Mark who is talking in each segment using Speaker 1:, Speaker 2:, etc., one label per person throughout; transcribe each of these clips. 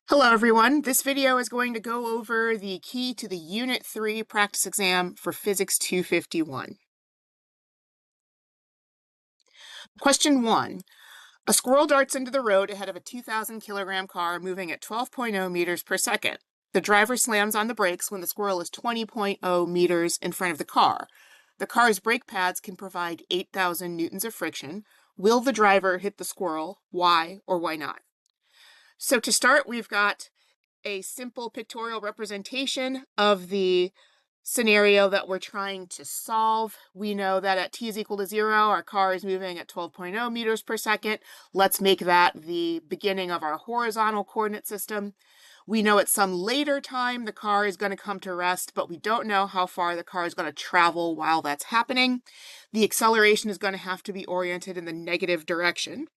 Speaker 1: Hello everyone, this video is going to go over the key to the Unit 3 practice exam for Physics 251. Question 1. A squirrel darts into the road ahead of a 2,000 kilogram car moving at 12.0 meters per second. The driver slams on the brakes when the squirrel is 20.0 meters in front of the car. The car's brake pads can provide 8,000 newtons of friction. Will the driver hit the squirrel? Why or why not? So to start, we've got a simple pictorial representation of the scenario that we're trying to solve. We know that at t is equal to 0, our car is moving at 12.0 meters per second. Let's make that the beginning of our horizontal coordinate system. We know at some later time the car is going to come to rest, but we don't know how far the car is going to travel while that's happening. The acceleration is going to have to be oriented in the negative direction.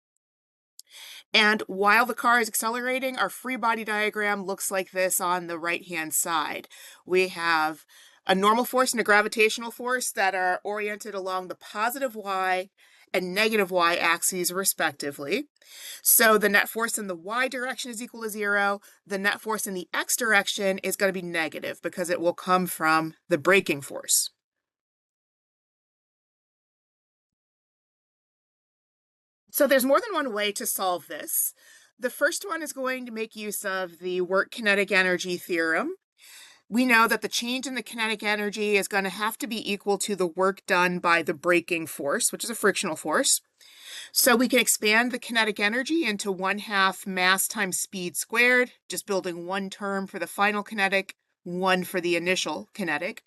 Speaker 1: And while the car is accelerating, our free body diagram looks like this on the right-hand side. We have a normal force and a gravitational force that are oriented along the positive y and negative y axes respectively. So the net force in the y direction is equal to 0. The net force in the x direction is going to be negative because it will come from the braking force. So there's more than one way to solve this. The first one is going to make use of the work kinetic energy theorem. We know that the change in the kinetic energy is going to have to be equal to the work done by the braking force, which is a frictional force. So we can expand the kinetic energy into 1/2 mass times speed squared, just building one term for the final kinetic, one for the initial kinetic.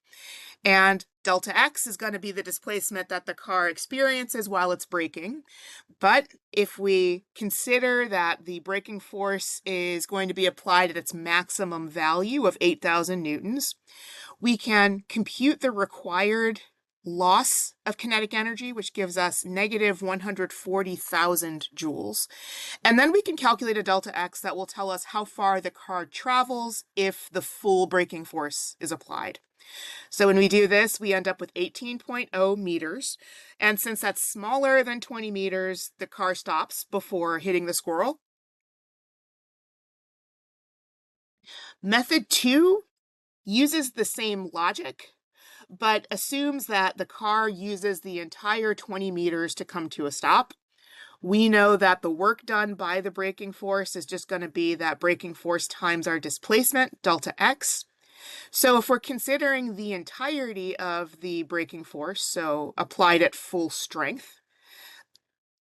Speaker 1: And delta x is going to be the displacement that the car experiences while it's braking. But if we consider that the braking force is going to be applied at its maximum value of 8,000 newtons, we can compute the required loss of kinetic energy, which gives us negative 140,000 joules. And then we can calculate a delta x that will tell us how far the car travels if the full braking force is applied. So when we do this, we end up with 18.0 meters. And since that's smaller than 20 meters, the car stops before hitting the squirrel. Method 2 uses the same logic, but assumes that the car uses the entire 20 meters to come to a stop. We know that the work done by the braking force is just going to be that braking force times our displacement, delta x. So if we're considering the entirety of the braking force, so applied at full strength,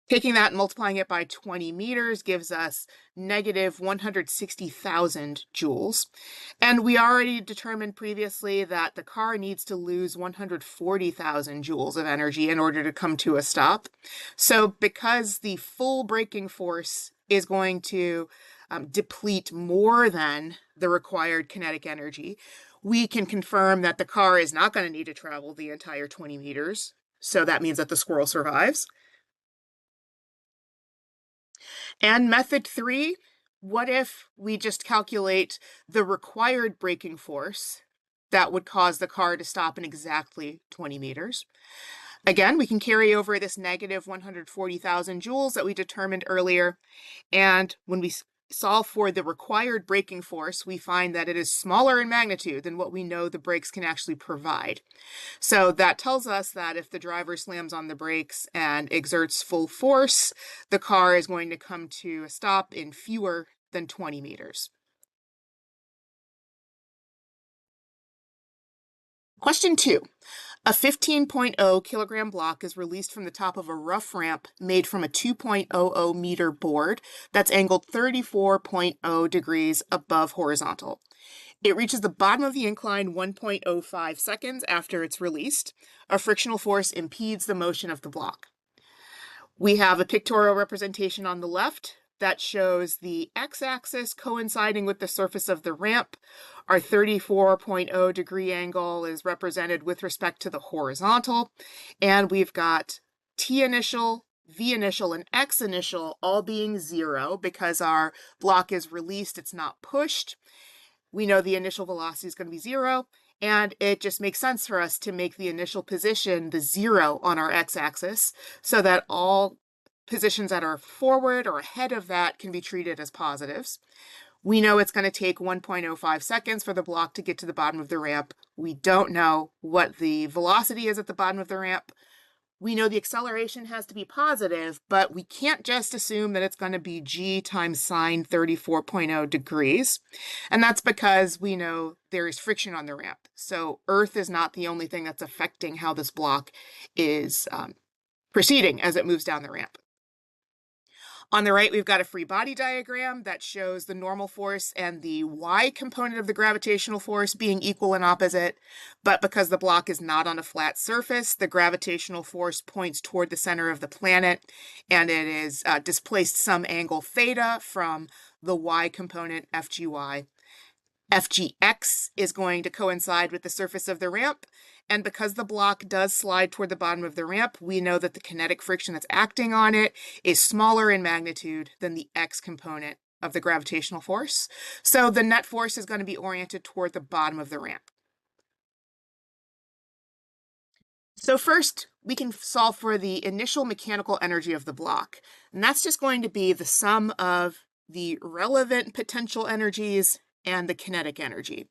Speaker 1: taking that and multiplying it by 20 meters gives us negative 160,000 joules. And we already determined previously that the car needs to lose 140,000 joules of energy in order to come to a stop. So because the full braking force is going to deplete more than the required kinetic energy, we can confirm that the car is not going to need to travel the entire 20 meters. So that means that the squirrel survives. And method 3, what if we just calculate the required braking force that would cause the car to stop in exactly 20 meters? Again, we can carry over this negative 140,000 joules that we determined earlier. And when we solve for the required braking force, we find that it is smaller in magnitude than what we know the brakes can actually provide. So that tells us that if the driver slams on the brakes and exerts full force, the car is going to come to a stop in fewer than 20 meters. Question 2. A 15.0 kilogram block is released from the top of a rough ramp made from a 2.00 meter board that's angled 34.0 degrees above horizontal. It reaches the bottom of the incline 1.05 seconds after it's released. A frictional force impedes the motion of the block. We have a pictorial representation on the left that shows the x-axis coinciding with the surface of the ramp. Our 34.0 degree angle is represented with respect to the horizontal, and we've got t initial, v initial, and x initial all being 0 because our block is released, it's not pushed. We know the initial velocity is going to be 0, and it just makes sense for us to make the initial position the 0 on our x-axis so that all positions that are forward or ahead of that can be treated as positives. We know it's going to take 1.05 seconds for the block to get to the bottom of the ramp. We don't know what the velocity is at the bottom of the ramp. We know the acceleration has to be positive, but we can't just assume that it's going to be g times sine 34.0 degrees. And that's because we know there is friction on the ramp. So Earth is not the only thing that's affecting how this block is proceeding as it moves down the ramp. On the right, we've got a free body diagram that shows the normal force and the y component of the gravitational force being equal and opposite. But because the block is not on a flat surface, the gravitational force points toward the center of the planet, and it is displaced some angle theta from the y component FGY. FGX is going to coincide with the surface of the ramp, and because the block does slide toward the bottom of the ramp, we know that the kinetic friction that's acting on it is smaller in magnitude than the x component of the gravitational force. So the net force is going to be oriented toward the bottom of the ramp. So first, we can solve for the initial mechanical energy of the block, and that's just going to be the sum of the relevant potential energies and the kinetic energy.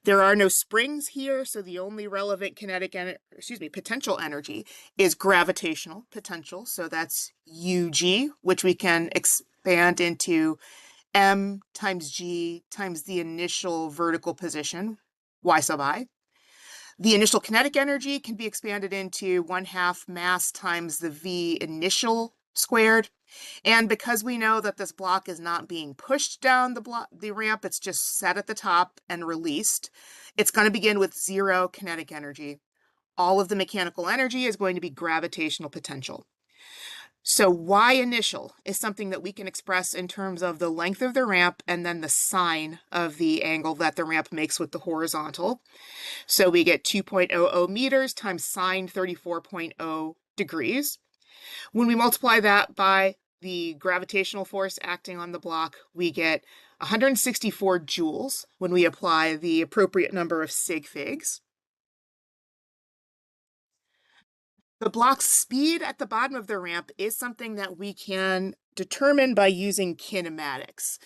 Speaker 1: There are no springs here, so the only relevant potential energy is gravitational potential. So that's UG, which we can expand into m times g times the initial vertical position, y sub I. The initial kinetic energy can be expanded into 1/2 mass times the v initial squared. And because we know that this block is not being pushed down the ramp, it's just set at the top and released, it's going to begin with 0 kinetic energy. All of the mechanical energy is going to be gravitational potential. So y initial is something that we can express in terms of the length of the ramp and then the sine of the angle that the ramp makes with the horizontal. So we get 2.00 meters times sine 34.0 degrees. When we multiply that by the gravitational force acting on the block, we get 164 joules when we apply the appropriate number of sig figs. The block's speed at the bottom of the ramp is something that we can determine by using kinematics.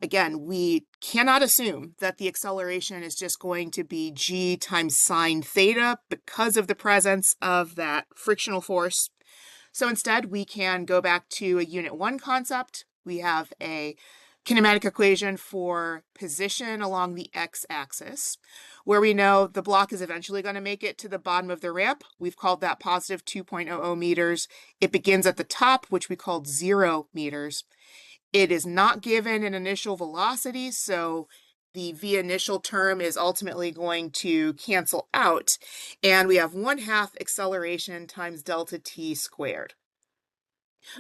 Speaker 1: Again, we cannot assume that the acceleration is just going to be g times sine theta because of the presence of that frictional force. So instead, we can go back to a Unit 1 concept. We have a kinematic equation for position along the x-axis, where we know the block is eventually going to make it to the bottom of the ramp. We've called that positive 2.00 meters. It begins at the top, which we called 0 meters. It is not given an initial velocity, so the v initial term is ultimately going to cancel out, and we have 1/2 acceleration times delta t squared.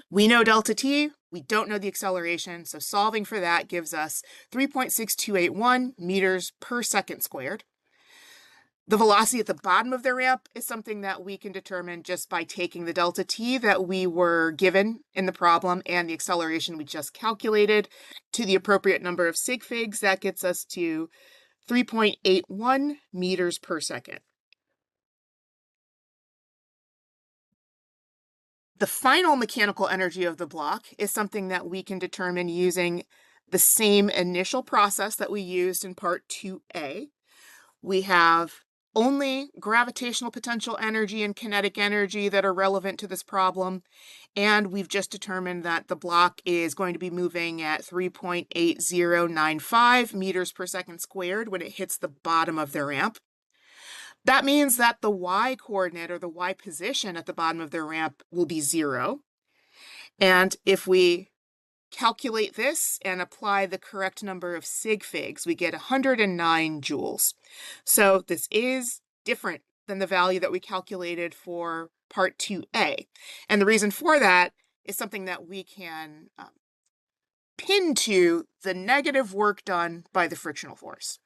Speaker 1: We know delta t, we don't know the acceleration, so solving for that gives us 3.6281 meters per second squared. The velocity at the bottom of the ramp is something that we can determine just by taking the delta t that we were given in the problem and the acceleration we just calculated to the appropriate number of sig figs. That gets us to 3.81 meters per second. The final mechanical energy of the block is something that we can determine using the same initial process that we used in part 2a. We have only gravitational potential energy and kinetic energy that are relevant to this problem, and we've just determined that the block is going to be moving at 3.8095 meters per second squared when it hits the bottom of the ramp. That means that the y coordinate, or the y position at the bottom of the ramp, will be 0. And if we calculate this and apply the correct number of sig figs, we get 109 joules. So this is different than the value that we calculated for part 2a. And the reason for that is something that we can pin to the negative work done by the frictional force.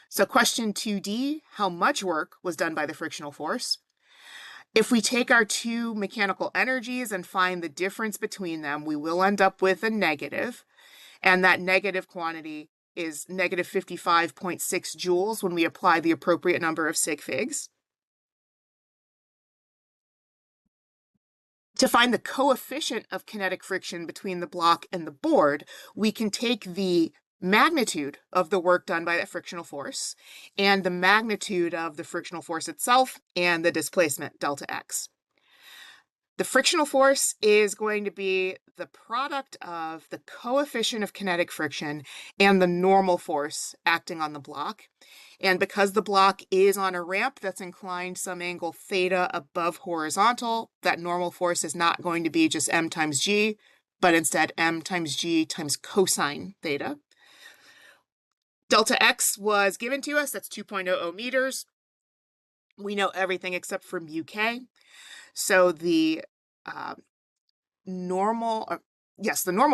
Speaker 1: So question 2d, how much work was done by the frictional force? If we take our two mechanical energies and find the difference between them, we will end up with a negative, and that negative quantity is negative 55.6 joules when we apply the appropriate number of sig figs. To find the coefficient of kinetic friction between the block and the board, we can take the magnitude of the work done by that frictional force and the magnitude of the frictional force itself and the displacement, delta x. The frictional force is going to be the product of the coefficient of kinetic friction and the normal force acting on the block. And because the block is on a ramp that's inclined some angle theta above horizontal, that normal force is not going to be just m times g, but instead m times g times cosine theta. Delta x was given to us, that's 2.00 meters. We know everything except for mu k. So the normal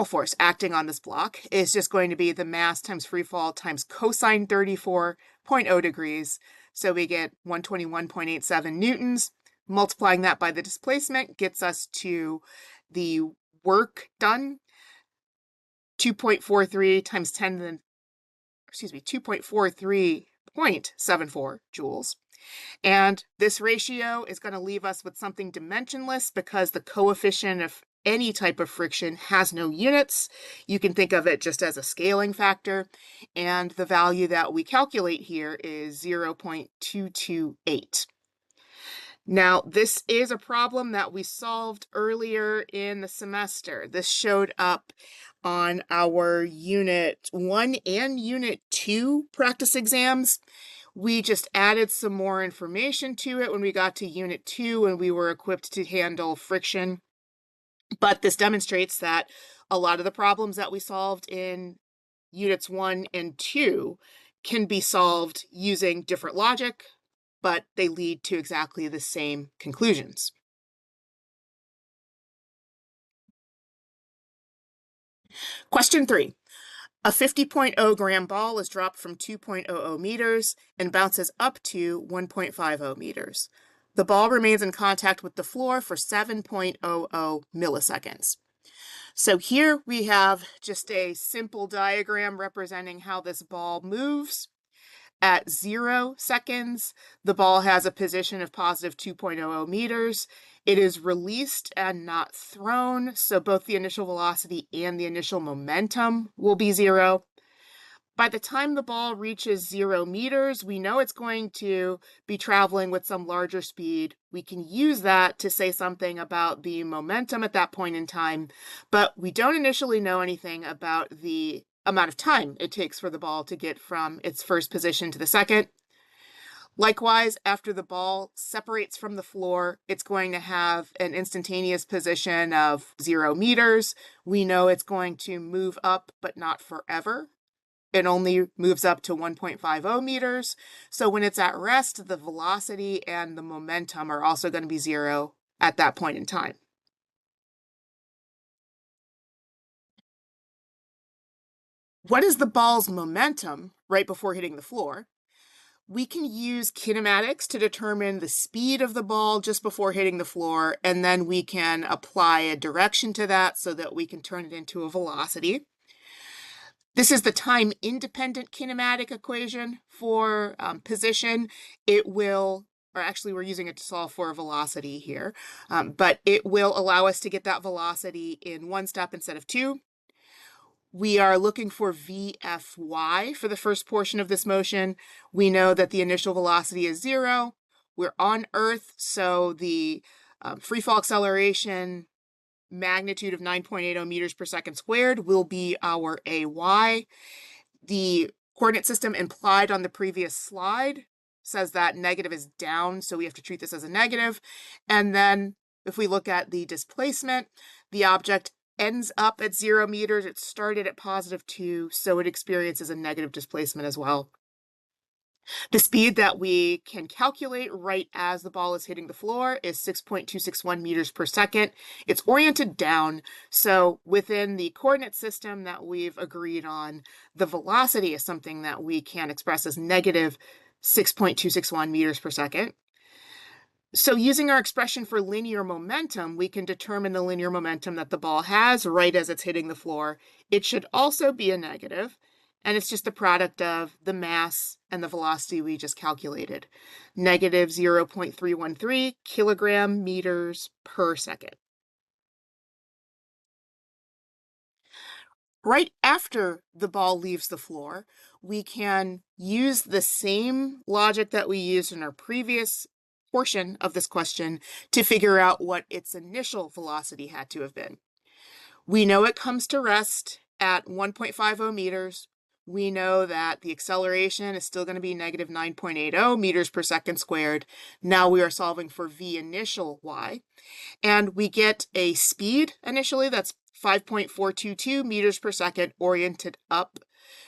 Speaker 1: force acting on this block is just going to be the mass times free fall times cosine 34.0 degrees. So we get 121.87 newtons. Multiplying that by the displacement gets us to the work done, 2.43 times 2.43.74 joules. And this ratio is going to leave us with something dimensionless because the coefficient of any type of friction has no units. You can think of it just as a scaling factor, and the value that we calculate here is 0.228. Now, this is a problem that we solved earlier in the semester. This showed up on our Unit 1 and Unit 2 practice exams. We just added some more information to it when we got to Unit 2 and we were equipped to handle friction. But this demonstrates that a lot of the problems that we solved in Units 1 and 2 can be solved using different logic, but they lead to exactly the same conclusions. Question 3. A 50.0 gram ball is dropped from 2.00 meters and bounces up to 1.50 meters. The ball remains in contact with the floor for 7.00 milliseconds. So here we have just a simple diagram representing how this ball moves. At 0 seconds, the ball has a position of positive 2.00 meters. It is released and not thrown, so both the initial velocity and the initial momentum will be 0. By the time the ball reaches 0 meters, we know it's going to be traveling with some larger speed. We can use that to say something about the momentum at that point in time, but we don't initially know anything about the amount of time it takes for the ball to get from its first position to the second. Likewise, after the ball separates from the floor, it's going to have an instantaneous position of 0 meters. We know it's going to move up, but not forever. It only moves up to 1.50 meters. So when it's at rest, the velocity and the momentum are also going to be 0 at that point in time. What is the ball's momentum right before hitting the floor? We can use kinematics to determine the speed of the ball just before hitting the floor, and then we can apply a direction to that so that we can turn it into a velocity. This is the time-independent kinematic equation for position. It will, or actually we're using it to solve for a velocity here, but it will allow us to get that velocity in one step instead of two. We are looking for VFY for the first portion of this motion. We know that the initial velocity is 0. We're on Earth, so the free fall acceleration magnitude of 9.80 meters per second squared will be our AY. The coordinate system implied on the previous slide says that negative is down, so we have to treat this as a negative. And then if we look at the displacement, the object ends up at 0 meters. It started at positive 2, so it experiences a negative displacement as well. The speed that we can calculate right as the ball is hitting the floor is 6.261 meters per second. It's oriented down, so within the coordinate system that we've agreed on, the velocity is something that we can express as negative 6.261 meters per second. So using our expression for linear momentum, we can determine the linear momentum that the ball has right as it's hitting the floor. It should also be a negative, and it's just the product of the mass and the velocity we just calculated. Negative 0.313 kilogram meters per second. Right after the ball leaves the floor, we can use the same logic that we used in our previous portion of this question to figure out what its initial velocity had to have been. We know it comes to rest at 1.50 meters. We know that the acceleration is still going to be negative 9.80 meters per second squared. Now we are solving for v initial y. And we get a speed initially that's 5.422 meters per second oriented up.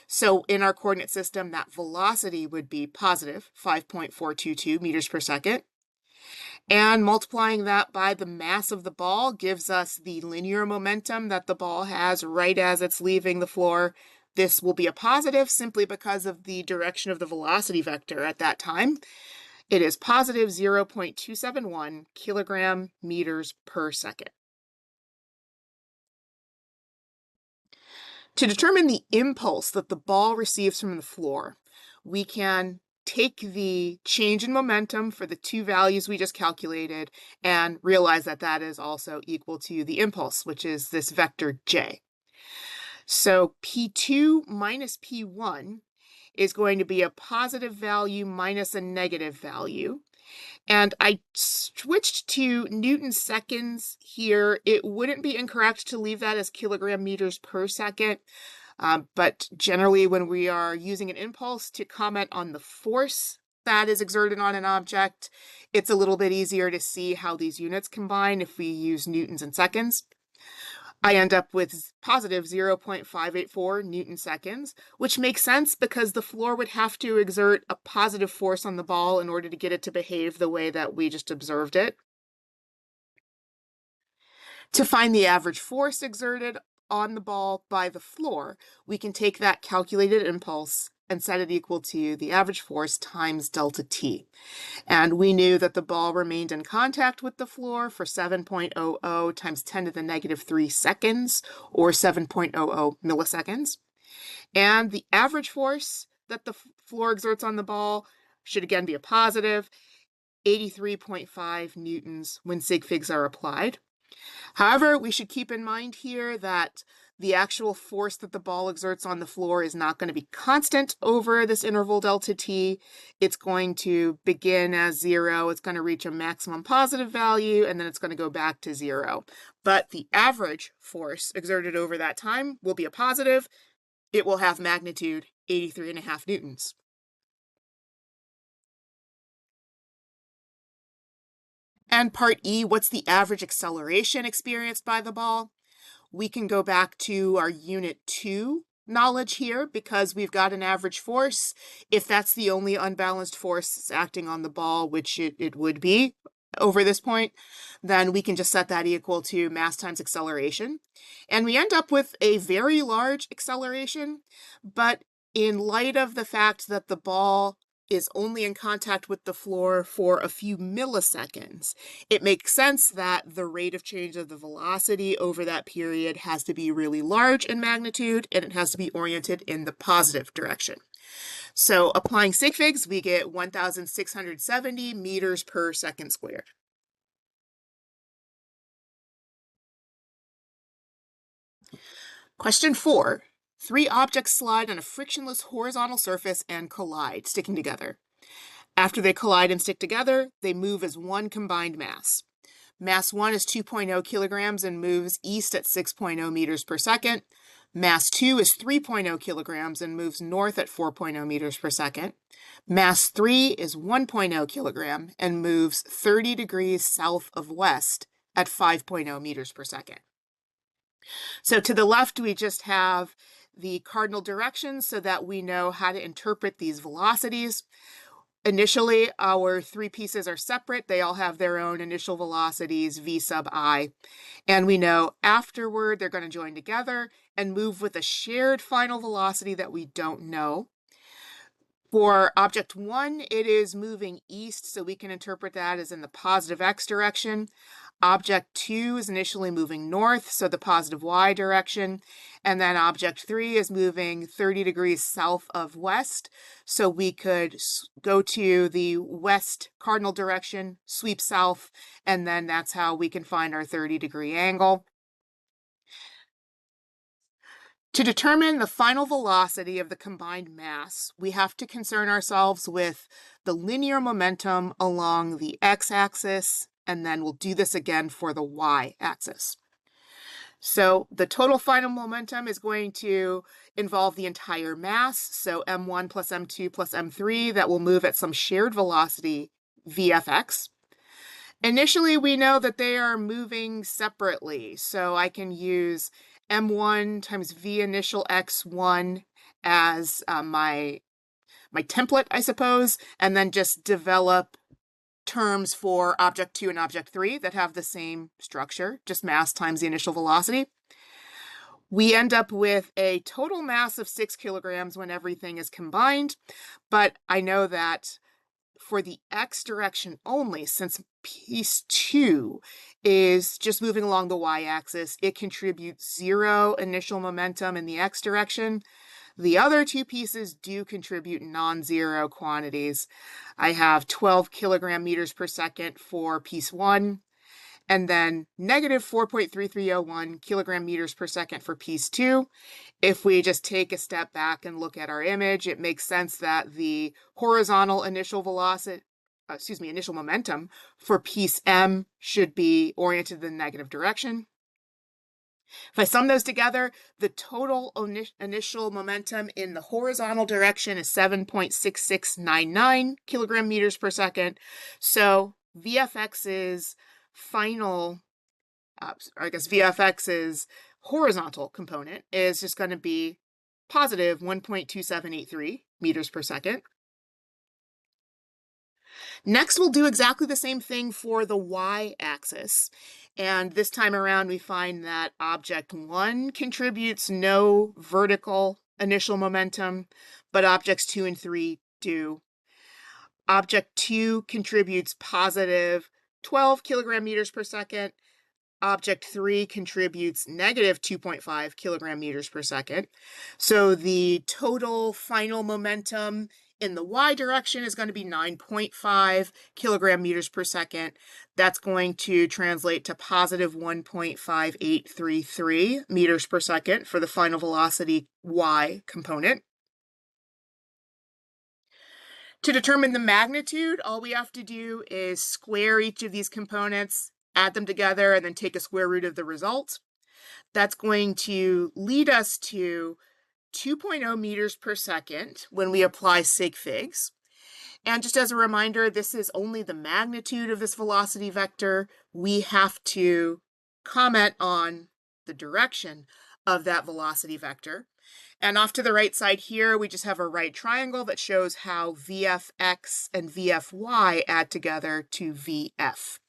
Speaker 1: So in our coordinate system, that velocity would be positive 5.422 meters per second. And multiplying that by the mass of the ball gives us the linear momentum that the ball has right as it's leaving the floor. This will be a positive simply because of the direction of the velocity vector at that time. It is positive 0.271 kilogram meters per second. To determine the impulse that the ball receives from the floor, we can take the change in momentum for the two values we just calculated and realize that that is also equal to the impulse, which is this vector j. So P2 minus P1 is going to be a positive value minus a negative value. And I switched to Newton seconds here. It wouldn't be incorrect to leave that as kilogram meters per second. But generally, when we are using an impulse to comment on the force that is exerted on an object, it's a little bit easier to see how these units combine if we use newtons and seconds. I end up with positive 0.584 Newton seconds, which makes sense because the floor would have to exert a positive force on the ball in order to get it to behave the way that we just observed it. To find the average force exerted on the ball by the floor, we can take that calculated impulse and set it equal to the average force times delta t. And we knew that the ball remained in contact with the floor for 7.00 times 10 to the negative 3 seconds, or 7.00 milliseconds. And the average force that the floor exerts on the ball should again be a positive, 83.5 newtons when sig figs are applied. However, we should keep in mind here that the actual force that the ball exerts on the floor is not going to be constant over this interval delta t. It's going to begin as 0, it's going to reach a maximum positive value, and then it's going to go back to 0. But the average force exerted over that time will be a positive. It will have magnitude 83.5 newtons. And part E, what's the average acceleration experienced by the ball? We can go back to our unit 2 knowledge here because we've got an average force. If that's the only unbalanced force acting on the ball, which it would be over this point, then we can just set that equal to mass times acceleration. And we end up with a very large acceleration, but in light of the fact that the ball is only in contact with the floor for a few milliseconds, it makes sense that the rate of change of the velocity over that period has to be really large in magnitude, and it has to be oriented in the positive direction. So applying sig figs, we get 1,670 meters per second squared. Question 4. 3 objects slide on a frictionless horizontal surface and collide, sticking together. After they collide and stick together, they move as one combined mass. Mass 1 is 2.0 kilograms and moves east at 6.0 meters per second. Mass 2 is 3.0 kilograms and moves north at 4.0 meters per second. Mass 3 is 1.0 kilogram and moves 30 degrees south of west at 5.0 meters per second. So to the left, we just have the cardinal directions so that we know how to interpret these velocities. Initially, our 3 pieces are separate. They all have their own initial velocities, v sub I. And we know afterward they're going to join together and move with a shared final velocity that we don't know. For object 1, it is moving east, so we can interpret that as in the positive x direction. Object 2 is initially moving north, so the positive y direction. And then object 3 is moving 30 degrees south of west, so we could go to the west cardinal direction, sweep south, and then that's how we can find our 30-degree angle. To determine the final velocity of the combined mass, we have to concern ourselves with the linear momentum along the x-axis, and then we'll do this again for the y-axis. So the total final momentum is going to involve the entire mass, so m1 plus m2 plus m3, that will move at some shared velocity, vfx. Initially, we know that they are moving separately, so I can use m1 times v initial x1 as my template, I suppose, and then just develop terms for object 2 and object 3 that have the same structure, just mass times the initial velocity. We end up with a total mass of 6 kilograms when everything is combined, but I know that for the x direction only, since piece 2 is just moving along the y-axis, it contributes 0 initial momentum in the x direction. The other two pieces do contribute non-zero quantities. I have 12 kilogram meters per second for piece 1, and then negative 4.3301 kilogram meters per second for piece 2. If we just take a step back and look at our image, it makes sense that the horizontal initial momentum for piece M should be oriented in the negative direction. If I sum those together, the total initial momentum in the horizontal direction is 7.6699 kilogram meters per second. So VFX's final, VFX's horizontal component is just going to be positive 1.2783 meters per second. Next, we'll do exactly the same thing for the y-axis. And this time around, we find that object 1 contributes no vertical initial momentum, but objects 2 and 3 do. Object 2 contributes positive 12 kilogram meters per second. Object 3 contributes negative 2.5 kilogram meters per second. So the total final momentum in the y direction is going to be 9.5 kilogram meters per second. That's going to translate to positive 1.5833 meters per second for the final velocity y component. To determine the magnitude, all we have to do is square each of these components, add them together, and then take a square root of the result. That's going to lead us to 2.0 meters per second when we apply sig figs. And just as a reminder, this is only the magnitude of this velocity vector. We have to comment on the direction of that velocity vector. And off to the right side here, we just have a right triangle that shows how VFX and VFY add together to VF.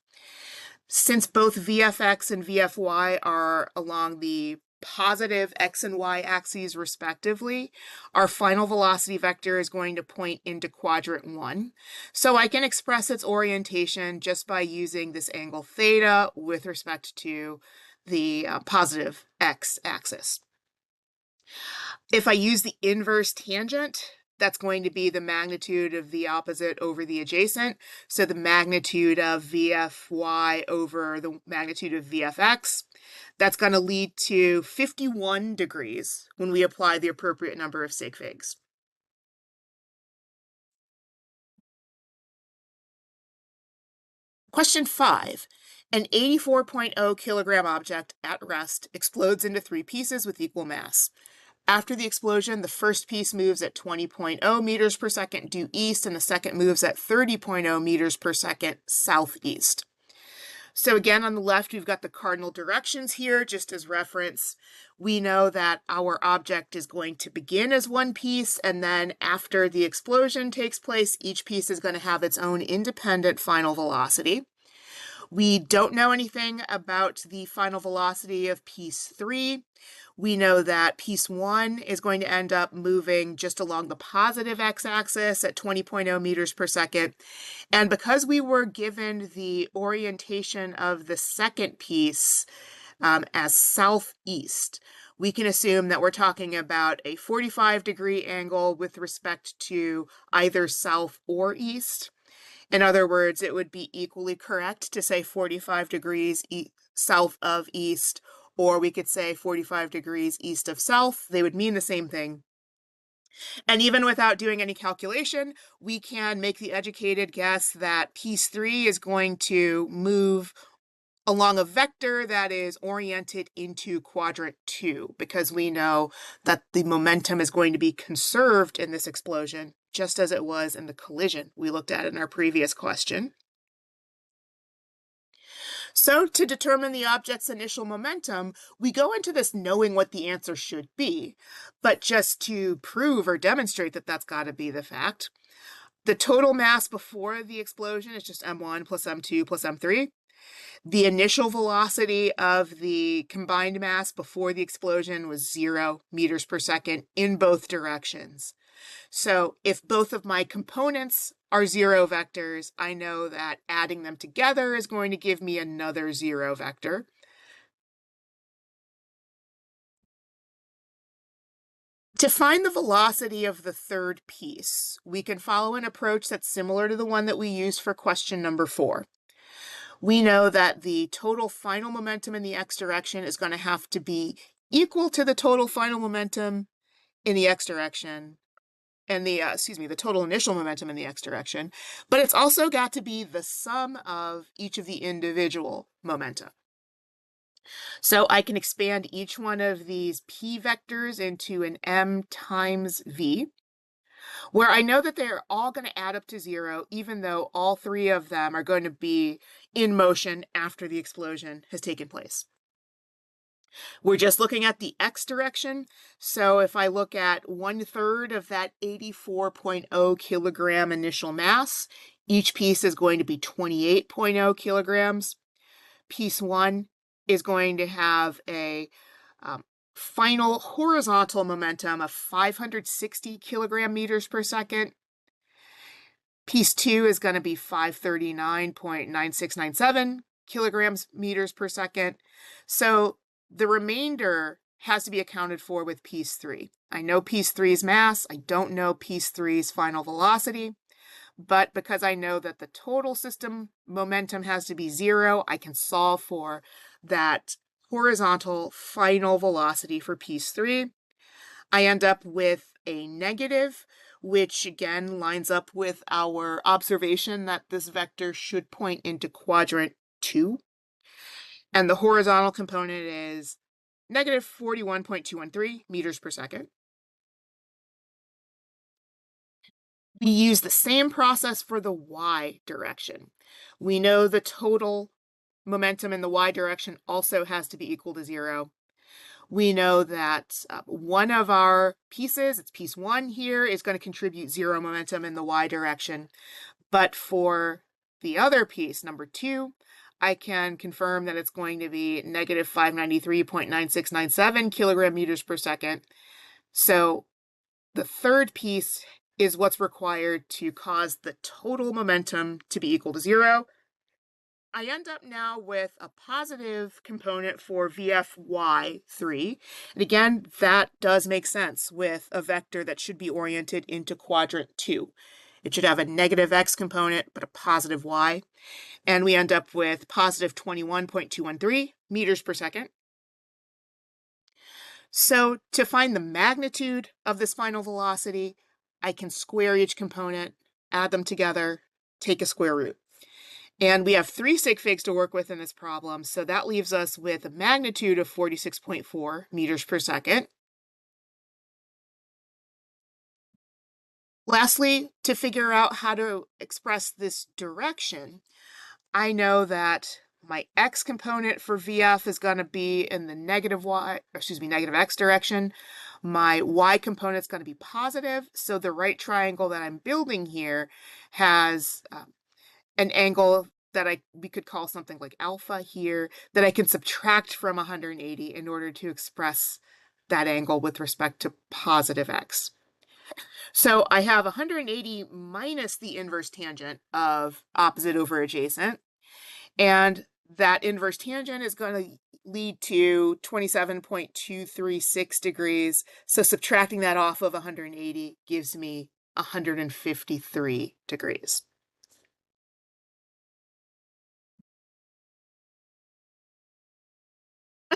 Speaker 1: Since both VFX and VFY are along the positive x and y axes respectively, our final velocity vector is going to point into quadrant 1. So I can express its orientation just by using this angle theta with respect to the positive x axis. If I use the inverse tangent, that's going to be the magnitude of the opposite over the adjacent. So the magnitude of VFY over the magnitude of VFX. That's going to lead to 51 degrees when we apply the appropriate number of sig figs. Question 5. An 84.0 kilogram object at rest explodes into 3 pieces with equal mass. After the explosion, the first piece moves at 20.0 meters per second due east, and the second moves at 30.0 meters per second southeast. So again, on the left, we've got the cardinal directions here, just as reference. We know that our object is going to begin as one piece, and then after the explosion takes place, each piece is going to have its own independent final velocity. We don't know anything about the final velocity of piece 3. We know that piece 1 is going to end up moving just along the positive x-axis at 20.0 meters per second. And because we were given the orientation of the second piece as southeast, we can assume that we're talking about a 45-degree angle with respect to either south or east. In other words, it would be equally correct to say 45 degrees south of east or we could say 45 degrees east of south. They would mean the same thing. And even without doing any calculation, we can make the educated guess that piece 3 is going to move along a vector that is oriented into quadrant 2, because we know that the momentum is going to be conserved in this explosion, just as it was in the collision we looked at in our previous question. So to determine the object's initial momentum, we go into this knowing what the answer should be, but just to prove or demonstrate that that's got to be the fact, the total mass before the explosion is just m1 plus m2 plus m3. The initial velocity of the combined mass before the explosion was 0 meters per second in both directions. So if both of my components are 0 vectors, I know that adding them together is going to give me another 0 vector. To find the velocity of the third piece, we can follow an approach that's similar to the one that we used for question number 4. We know that the total final momentum in the x direction is going to have to be equal to the total final momentum in the x direction, and the total initial momentum in the x direction, but it's also got to be the sum of each of the individual momenta. So I can expand each one of these p vectors into an m times v, where I know that they're all going to add up to 0, even though all 3 of them are going to be in motion after the explosion has taken place. We're just looking at the x direction, so if I look at 1/3 of that 84.0 kilogram initial mass, each piece is going to be 28.0 kilograms. Piece 1 is going to have a final horizontal momentum of 560 kilogram meters per second. Piece 2 is going to be 539.9697 kilograms meters per second. So the remainder has to be accounted for with piece 3. I know piece 3's mass. I don't know piece 3's final velocity. But because I know that the total system momentum has to be 0, I can solve for that horizontal final velocity for piece 3. I end up with a negative, which again lines up with our observation that this vector should point into quadrant 2. And the horizontal component is negative 41.213 meters per second. We use the same process for the y direction. We know the total momentum in the y direction also has to be equal to 0. We know that one of our pieces, it's piece 1 here, is going to contribute 0 momentum in the y direction. But for the other piece, number 2, I can confirm that it's going to be negative 593.9697 kilogram meters per second. So the third piece is what's required to cause the total momentum to be equal to 0. I end up now with a positive component for VFY3. And again, that does make sense with a vector that should be oriented into quadrant 2. It should have a negative x component, but a positive y. And we end up with positive 21.213 meters per second. So to find the magnitude of this final velocity, I can square each component, add them together, take a square root. And we have 3 sig figs to work with in this problem, so that leaves us with a magnitude of 46.4 meters per second. Lastly, to figure out how to express this direction, I know that my x component for VF is going to be in the negative x direction. My y component is going to be positive, so the right triangle that I'm building here has an angle that we could call something like alpha here, that I can subtract from 180 in order to express that angle with respect to positive x. So I have 180 minus the inverse tangent of opposite over adjacent, and that inverse tangent is going to lead to 27.236 degrees. So subtracting that off of 180 gives me 153 degrees.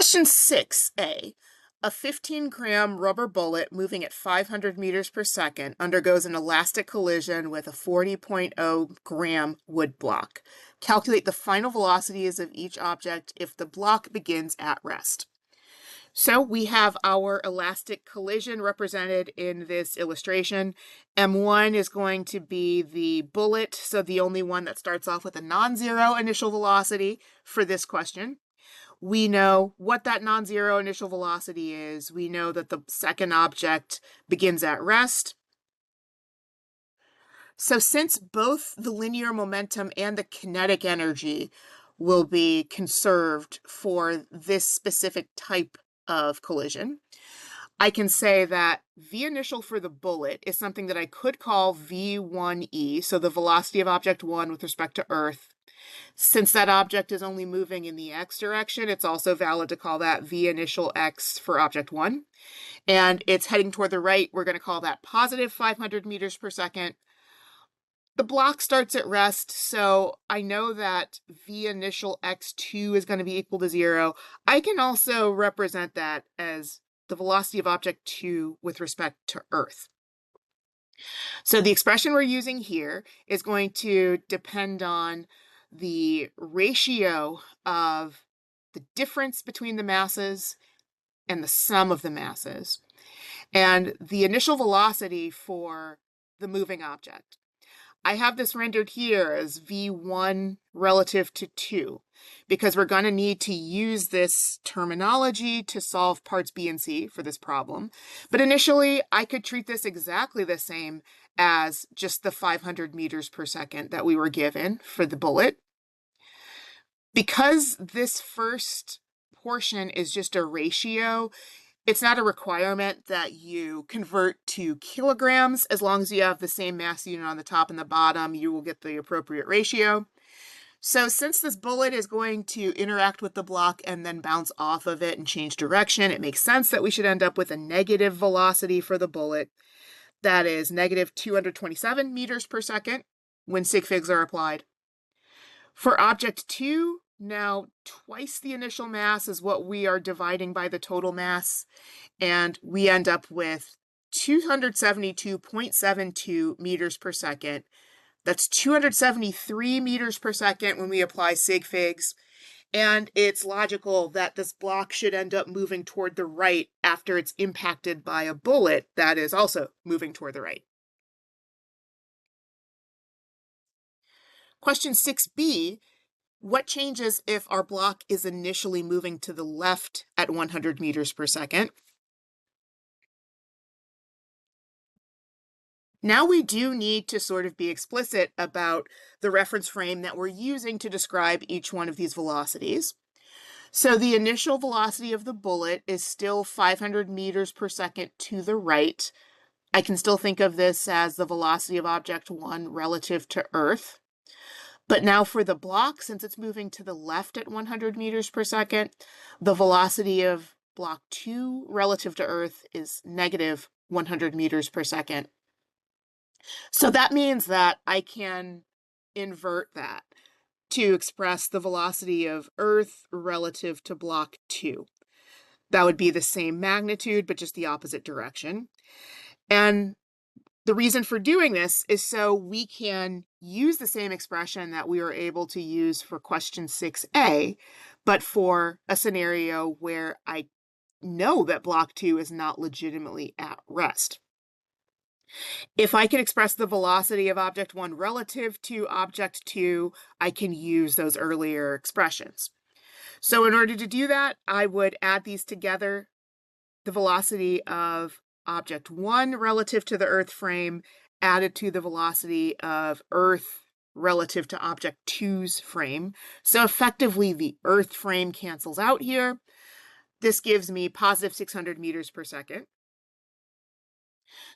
Speaker 1: Question 6A. A 15-gram rubber bullet moving at 500 meters per second undergoes an elastic collision with a 40.0 gram wood block. Calculate the final velocities of each object if the block begins at rest. So we have our elastic collision represented in this illustration. M1 is going to be the bullet, so the only one that starts off with a non-zero initial velocity for this question. We know what that non-zero initial velocity is. We know that the second object begins at rest. So since both the linear momentum and the kinetic energy will be conserved for this specific type of collision, I can say that V initial for the bullet is something that I could call V1e, so the velocity of object 1 with respect to Earth. Since that object is only moving in the x direction, it's also valid to call that V initial x for object 1. And it's heading toward the right. We're going to call that positive 500 meters per second. The block starts at rest, so I know that V initial x2 is going to be equal to 0. I can also represent that as the velocity of object 2 with respect to Earth. So the expression we're using here is going to depend on the ratio of the difference between the masses and the sum of the masses, and the initial velocity for the moving object. I have this rendered here as V1 relative to 2, because we're going to need to use this terminology to solve parts B and C for this problem. But initially, I could treat this exactly the same as just the 500 meters per second that we were given for the bullet. Because this first portion is just a ratio, it's not a requirement that you convert to kilograms. As long as you have the same mass unit on the top and the bottom, you will get the appropriate ratio. So since this bullet is going to interact with the block and then bounce off of it and change direction, it makes sense that we should end up with a negative velocity for the bullet. That is negative 227 meters per second when sig figs are applied. For object 2, now twice the initial mass is what we are dividing by the total mass, and we end up with 272.72 meters per second. That's 273 meters per second when we apply sig figs, and it's logical that this block should end up moving toward the right after it's impacted by a bullet that is also moving toward the right. Question 6b, what changes if our block is initially moving to the left at 100 meters per second? Now we do need to sort of be explicit about the reference frame that we're using to describe each one of these velocities. So the initial velocity of the bullet is still 500 meters per second to the right. I can still think of this as the velocity of object 1 relative to Earth. But now for the block, since it's moving to the left at 100 meters per second, the velocity of block 2 relative to Earth is negative 100 meters per second. So that means that I can invert that to express the velocity of Earth relative to block 2. That would be the same magnitude, but just the opposite direction. And the reason for doing this is so we can use the same expression that we were able to use for question 6a, but for a scenario where I know that block 2 is not legitimately at rest. If I can express the velocity of object 1 relative to object 2, I can use those earlier expressions. So in order to do that, I would add these together, the velocity of object 1 relative to the Earth frame added to the velocity of Earth relative to object 2's frame. So effectively, the Earth frame cancels out here. This gives me positive 600 meters per second.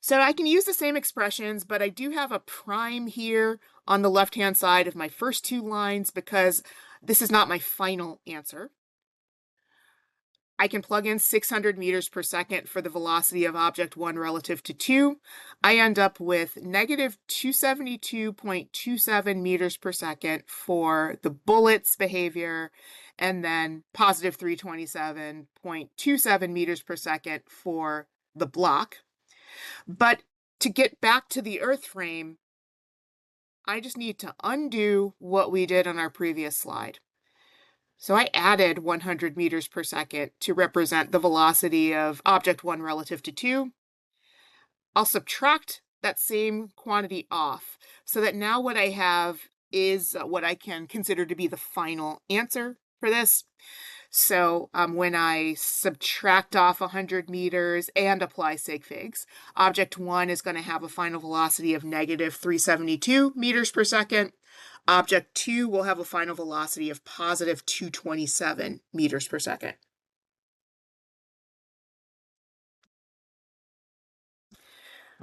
Speaker 1: So I can use the same expressions, but I do have a prime here on the left-hand side of my first two lines because this is not my final answer. I can plug in 600 meters per second for the velocity of object 1 relative to 2. I end up with negative 272.27 meters per second for the bullet's behavior and then positive 327.27 meters per second for the block. But to get back to the Earth frame, I just need to undo what we did on our previous slide. So I added 100 meters per second to represent the velocity of object 1 relative to 2. I'll subtract that same quantity off so that now what I have is what I can consider to be the final answer for this. So when I subtract off 100 meters and apply sig figs, object 1 is going to have a final velocity of negative 372 meters per second. Object 2 will have a final velocity of positive 227 meters per second.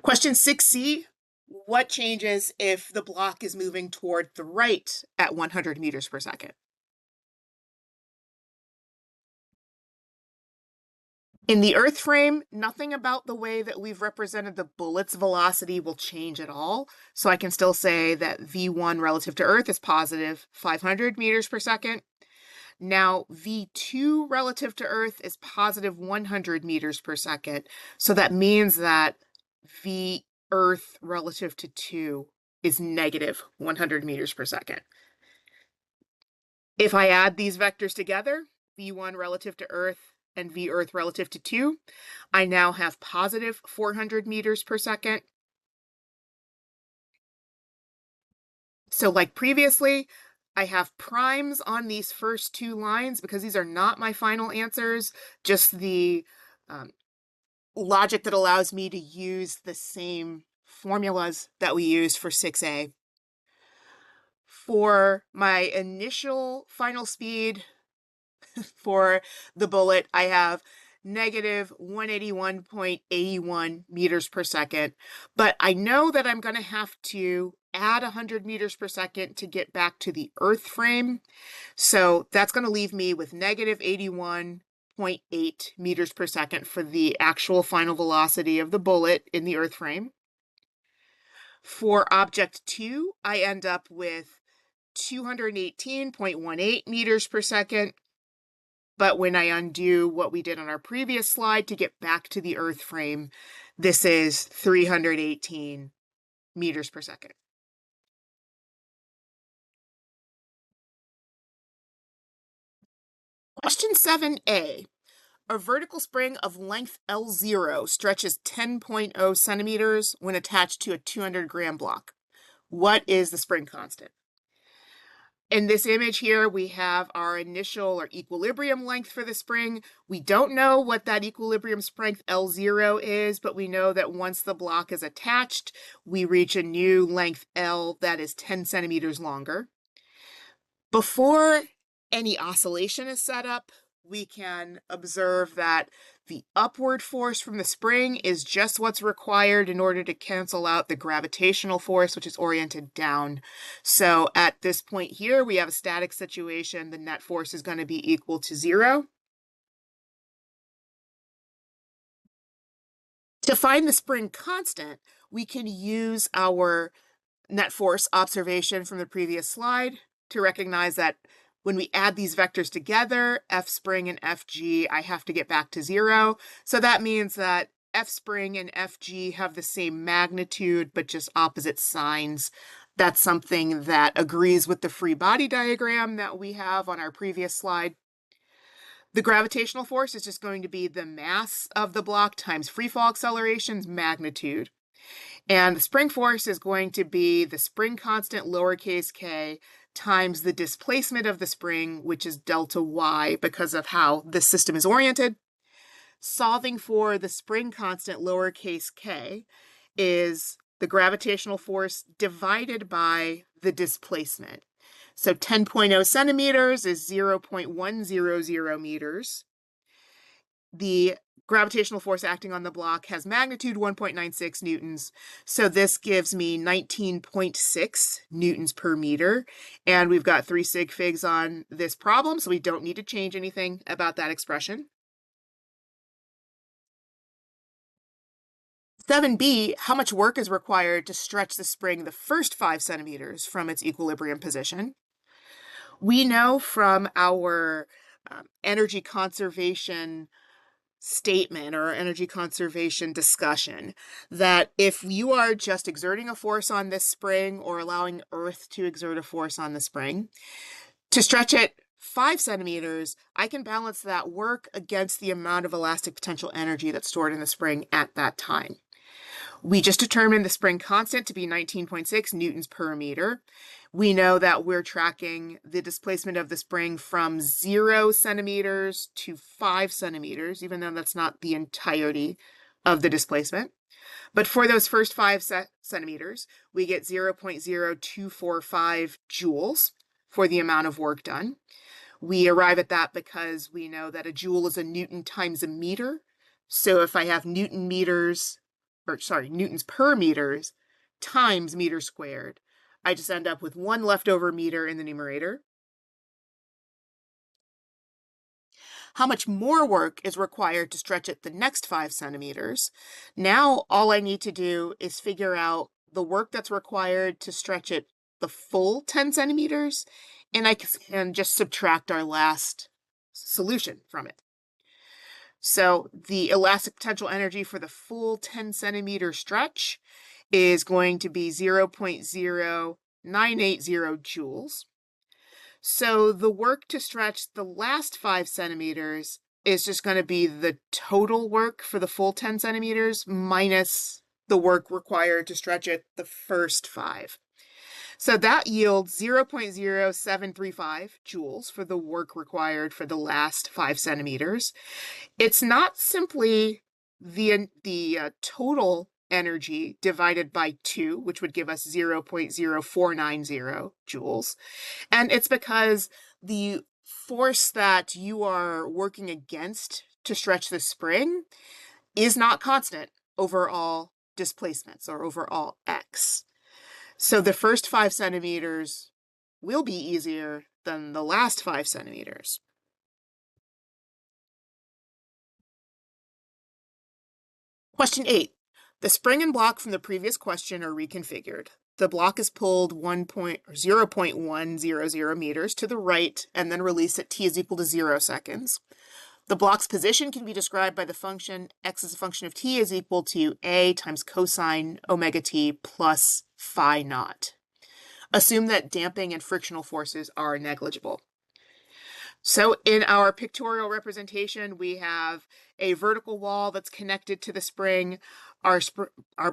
Speaker 1: Question 6C, what changes if the block is moving toward the right at 100 meters per second? In the Earth frame, nothing about the way that we've represented the bullet's velocity will change at all. So I can still say that V1 relative to Earth is positive 500 meters per second. Now, V2 relative to Earth is positive 100 meters per second. So that means that V Earth relative to 2 is negative 100 meters per second. If I add these vectors together, V1 relative to Earth and V Earth relative to 2, I now have positive 400 meters per second. So like previously, I have primes on these first two lines because these are not my final answers, just the logic that allows me to use the same formulas that we used for 6A. For my initial final speed for the bullet, I have negative 181.81 meters per second, but I know that I'm going to have to add 100 meters per second to get back to the Earth frame. So that's going to leave me with negative 81.8 meters per second for the actual final velocity of the bullet in the Earth frame. For object 2, I end up with 218.18 meters per second. But when I undo what we did on our previous slide to get back to the Earth frame, this is 318 meters per second. Question 7A. A vertical spring of length L0 stretches 10.0 centimeters when attached to a 200-gram block. What is the spring constant? In this image here, we have our initial or equilibrium length for the spring. We don't know what that equilibrium strength L0 is, but we know that once the block is attached, we reach a new length L that is 10 centimeters longer. Before any oscillation is set up, we can observe that the upward force from the spring is just what's required in order to cancel out the gravitational force, which is oriented down. So at this point here, we have a static situation. The net force is going to be equal to 0. To find the spring constant, we can use our net force observation from the previous slide to recognize that when we add these vectors together, F spring and Fg, I have to get back to 0. So that means that F spring and Fg have the same magnitude, but just opposite signs. That's something that agrees with the free body diagram that we have on our previous slide. The gravitational force is just going to be the mass of the block times free fall acceleration's magnitude. And the spring force is going to be the spring constant lowercase k times the displacement of the spring, which is delta y because of how this system is oriented. Solving for the spring constant lowercase k is the gravitational force divided by the displacement. So 10.0 centimeters is 0.100 meters. The gravitational force acting on the block has magnitude 1.96 newtons. So this gives me 19.6 newtons per meter. And we've got 3 sig figs on this problem, so we don't need to change anything about that expression. 7B, how much work is required to stretch the spring the first 5 centimeters from its equilibrium position? We know from our energy conservation statement or energy conservation discussion that if you are just exerting a force on this spring or allowing Earth to exert a force on the spring, to stretch it 5 centimeters, I can balance that work against the amount of elastic potential energy that's stored in the spring at that time. We just determined the spring constant to be 19.6 newtons per meter. We know that we're tracking the displacement of the spring from 0 centimeters to 5 centimeters, even though that's not the entirety of the displacement. But for those first 5 centimeters, we get 0.0245 joules for the amount of work done. We arrive at that because we know that a joule is a newton times a meter. So if I have newtons per meters times meter squared, I just end up with one leftover meter in the numerator. How much more work is required to stretch it the next 5 centimeters? Now all I need to do is figure out the work that's required to stretch it the full 10 centimeters, and I can just subtract our last solution from it. So the elastic potential energy for the full 10 centimeter stretch is going to be 0.0980 joules. So the work to stretch the last 5 centimeters is just going to be the total work for the full 10 centimeters minus the work required to stretch it the first 5. So that yields 0.0735 joules for the work required for the last 5 centimeters. It's not simply the total energy divided by 2, which would give us 0.0490 joules. And it's because the force that you are working against to stretch the spring is not constant over all displacements or over all x. So the first 5 centimeters will be easier than the last 5 centimeters. Question 8. The spring and block from the previous question are reconfigured. The block is pulled 0.100 meters to the right and then released at t is equal to 0 seconds. The block's position can be described by the function x as a function of t is equal to a times cosine omega t plus phi naught. Assume that damping and frictional forces are negligible. So in our pictorial representation, we have a vertical wall that's connected to the spring. Our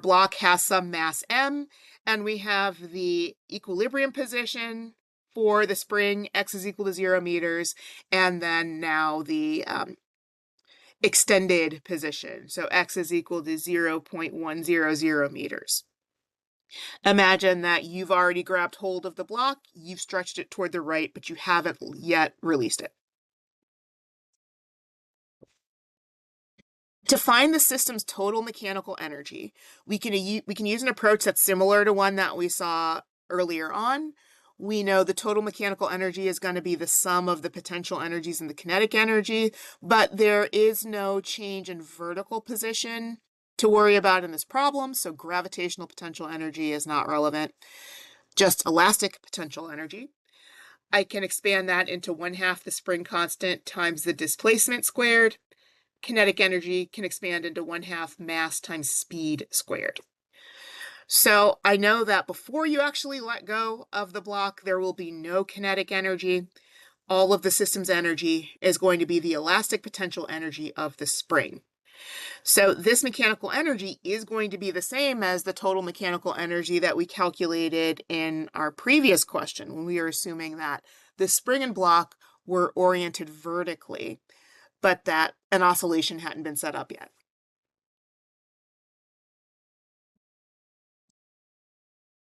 Speaker 1: block has some mass m, and we have the equilibrium position for the spring, x is equal to 0 meters, and then now the extended position. So x is equal to 0.100 meters. Imagine that you've already grabbed hold of the block, you've stretched it toward the right, but you haven't yet released it. To find the system's total mechanical energy, we can use an approach that's similar to one that we saw earlier on. We know the total mechanical energy is going to be the sum of the potential energies and the kinetic energy, but there is no change in vertical position to worry about in this problem, so gravitational potential energy is not relevant, just elastic potential energy. I can expand that into 1/2 the spring constant times the displacement squared. Kinetic energy can expand into 1/2 mass times speed squared. So I know that before you actually let go of the block, there will be no kinetic energy. All of the system's energy is going to be the elastic potential energy of the spring. So this mechanical energy is going to be the same as the total mechanical energy that we calculated in our previous question when we were assuming that the spring and block were oriented vertically, but that an oscillation hadn't been set up yet.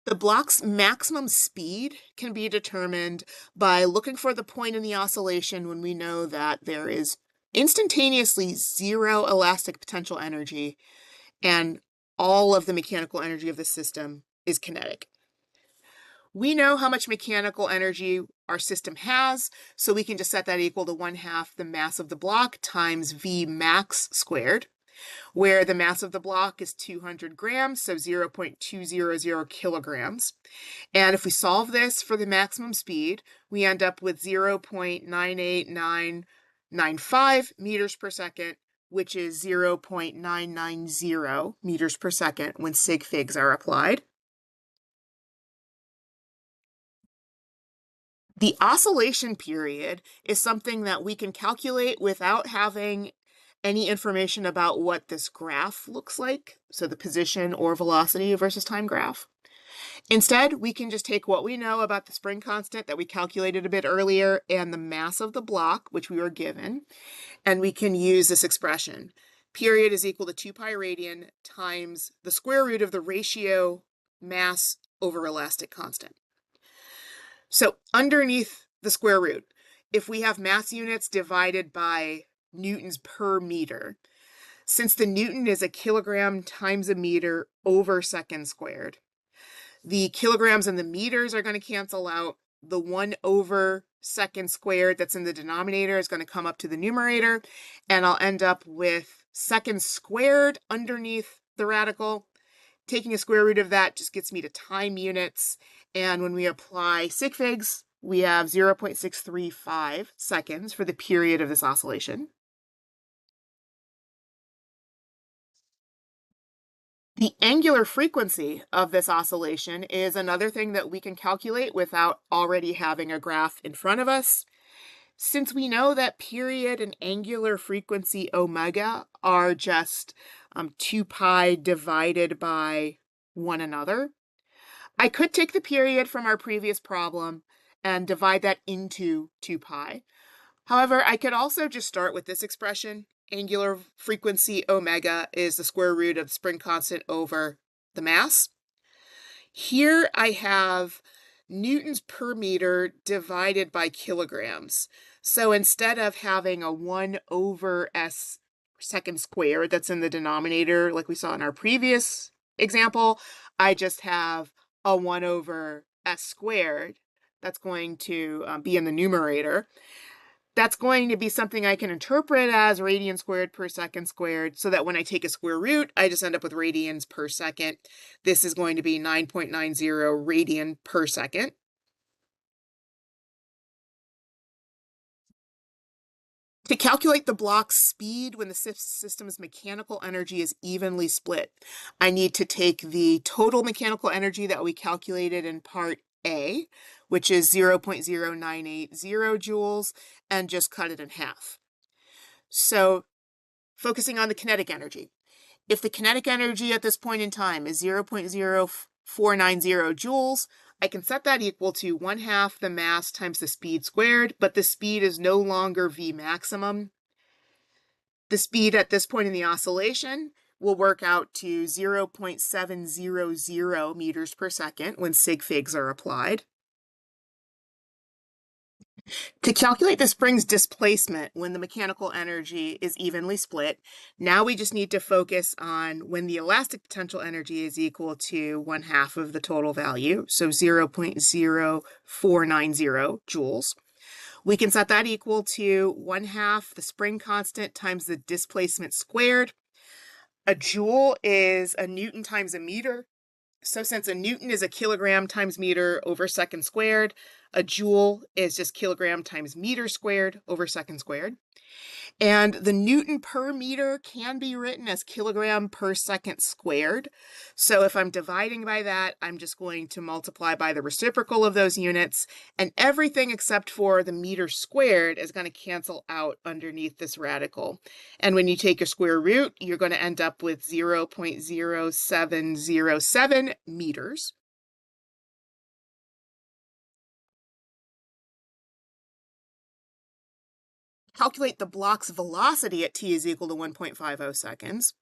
Speaker 1: The block's maximum speed can be determined by looking for the point in the oscillation when we know that there is instantaneously 0 elastic potential energy and all of the mechanical energy of the system is kinetic. We know how much mechanical energy our system has, so we can just set that equal to 1/2 the mass of the block times V max squared. where the mass of the block is 200 grams, so 0.200 kilograms. And if we solve this for the maximum speed, we end up with 0.98995 meters per second, which is 0.990 meters per second when sig figs are applied. The oscillation period is something that we can calculate without having any information about what this graph looks like, so the position or velocity versus time graph. Instead, we can just take what we know about the spring constant that we calculated a bit earlier and the mass of the block, which we were given, and we can use this expression. Period is equal to 2 pi radian times the square root of the ratio mass over elastic constant. So underneath the square root, if we have mass units divided by newtons per meter, since the newton is a kilogram times a meter over second squared, the kilograms and the meters are going to cancel out. The 1 over second squared that's in the denominator is going to come up to the numerator, and I'll end up with second squared underneath the radical. Taking a square root of that just gets me to time units, and when we apply sig figs, we have 0.635 seconds for the period of this oscillation. The angular frequency of this oscillation is another thing that we can calculate without already having a graph in front of us. Since we know that period and angular frequency omega are just 2 pi divided by one another, I could take the period from our previous problem and divide that into 2 pi. However, I could also just start with this expression. Angular frequency omega is the square root of the spring constant over the mass. Here I have newtons per meter divided by kilograms. So instead of having a 1 over s second squared that's in the denominator like we saw in our previous example, I just have a 1 over s squared that's going to be in the numerator. That's going to be something I can interpret as radian squared per second squared, so that when I take a square root, I just end up with radians per second. This is going to be 9.90 radian per second. To calculate the block's speed when the system's mechanical energy is evenly split, I need to take the total mechanical energy that we calculated in part A, which is 0.0980 joules, and just cut it in half. So focusing on the kinetic energy. If the kinetic energy at this point in time is 0.0490 joules, I can set that equal to 1/2 the mass times the speed squared, but the speed is no longer V maximum. The speed at this point in the oscillation will work out to 0.700 meters per second when sig figs are applied. To calculate the spring's displacement when the mechanical energy is evenly split, now we just need to focus on when the elastic potential energy is equal to 1/2 of the total value, so 0.0490 joules. We can set that equal to 1/2 the spring constant times the displacement squared. A joule is a newton times a meter. So since a newton is a kilogram times meter over second squared, a joule is just kilogram times meter squared over second squared. And the newton per meter can be written as kilogram per second squared. So if I'm dividing by that, I'm just going to multiply by the reciprocal of those units, and everything except for the meter squared is going to cancel out underneath this radical. And when you take a square root, you're going to end up with 0.0707 meters. Calculate the block's velocity at t is equal to 1.50 seconds.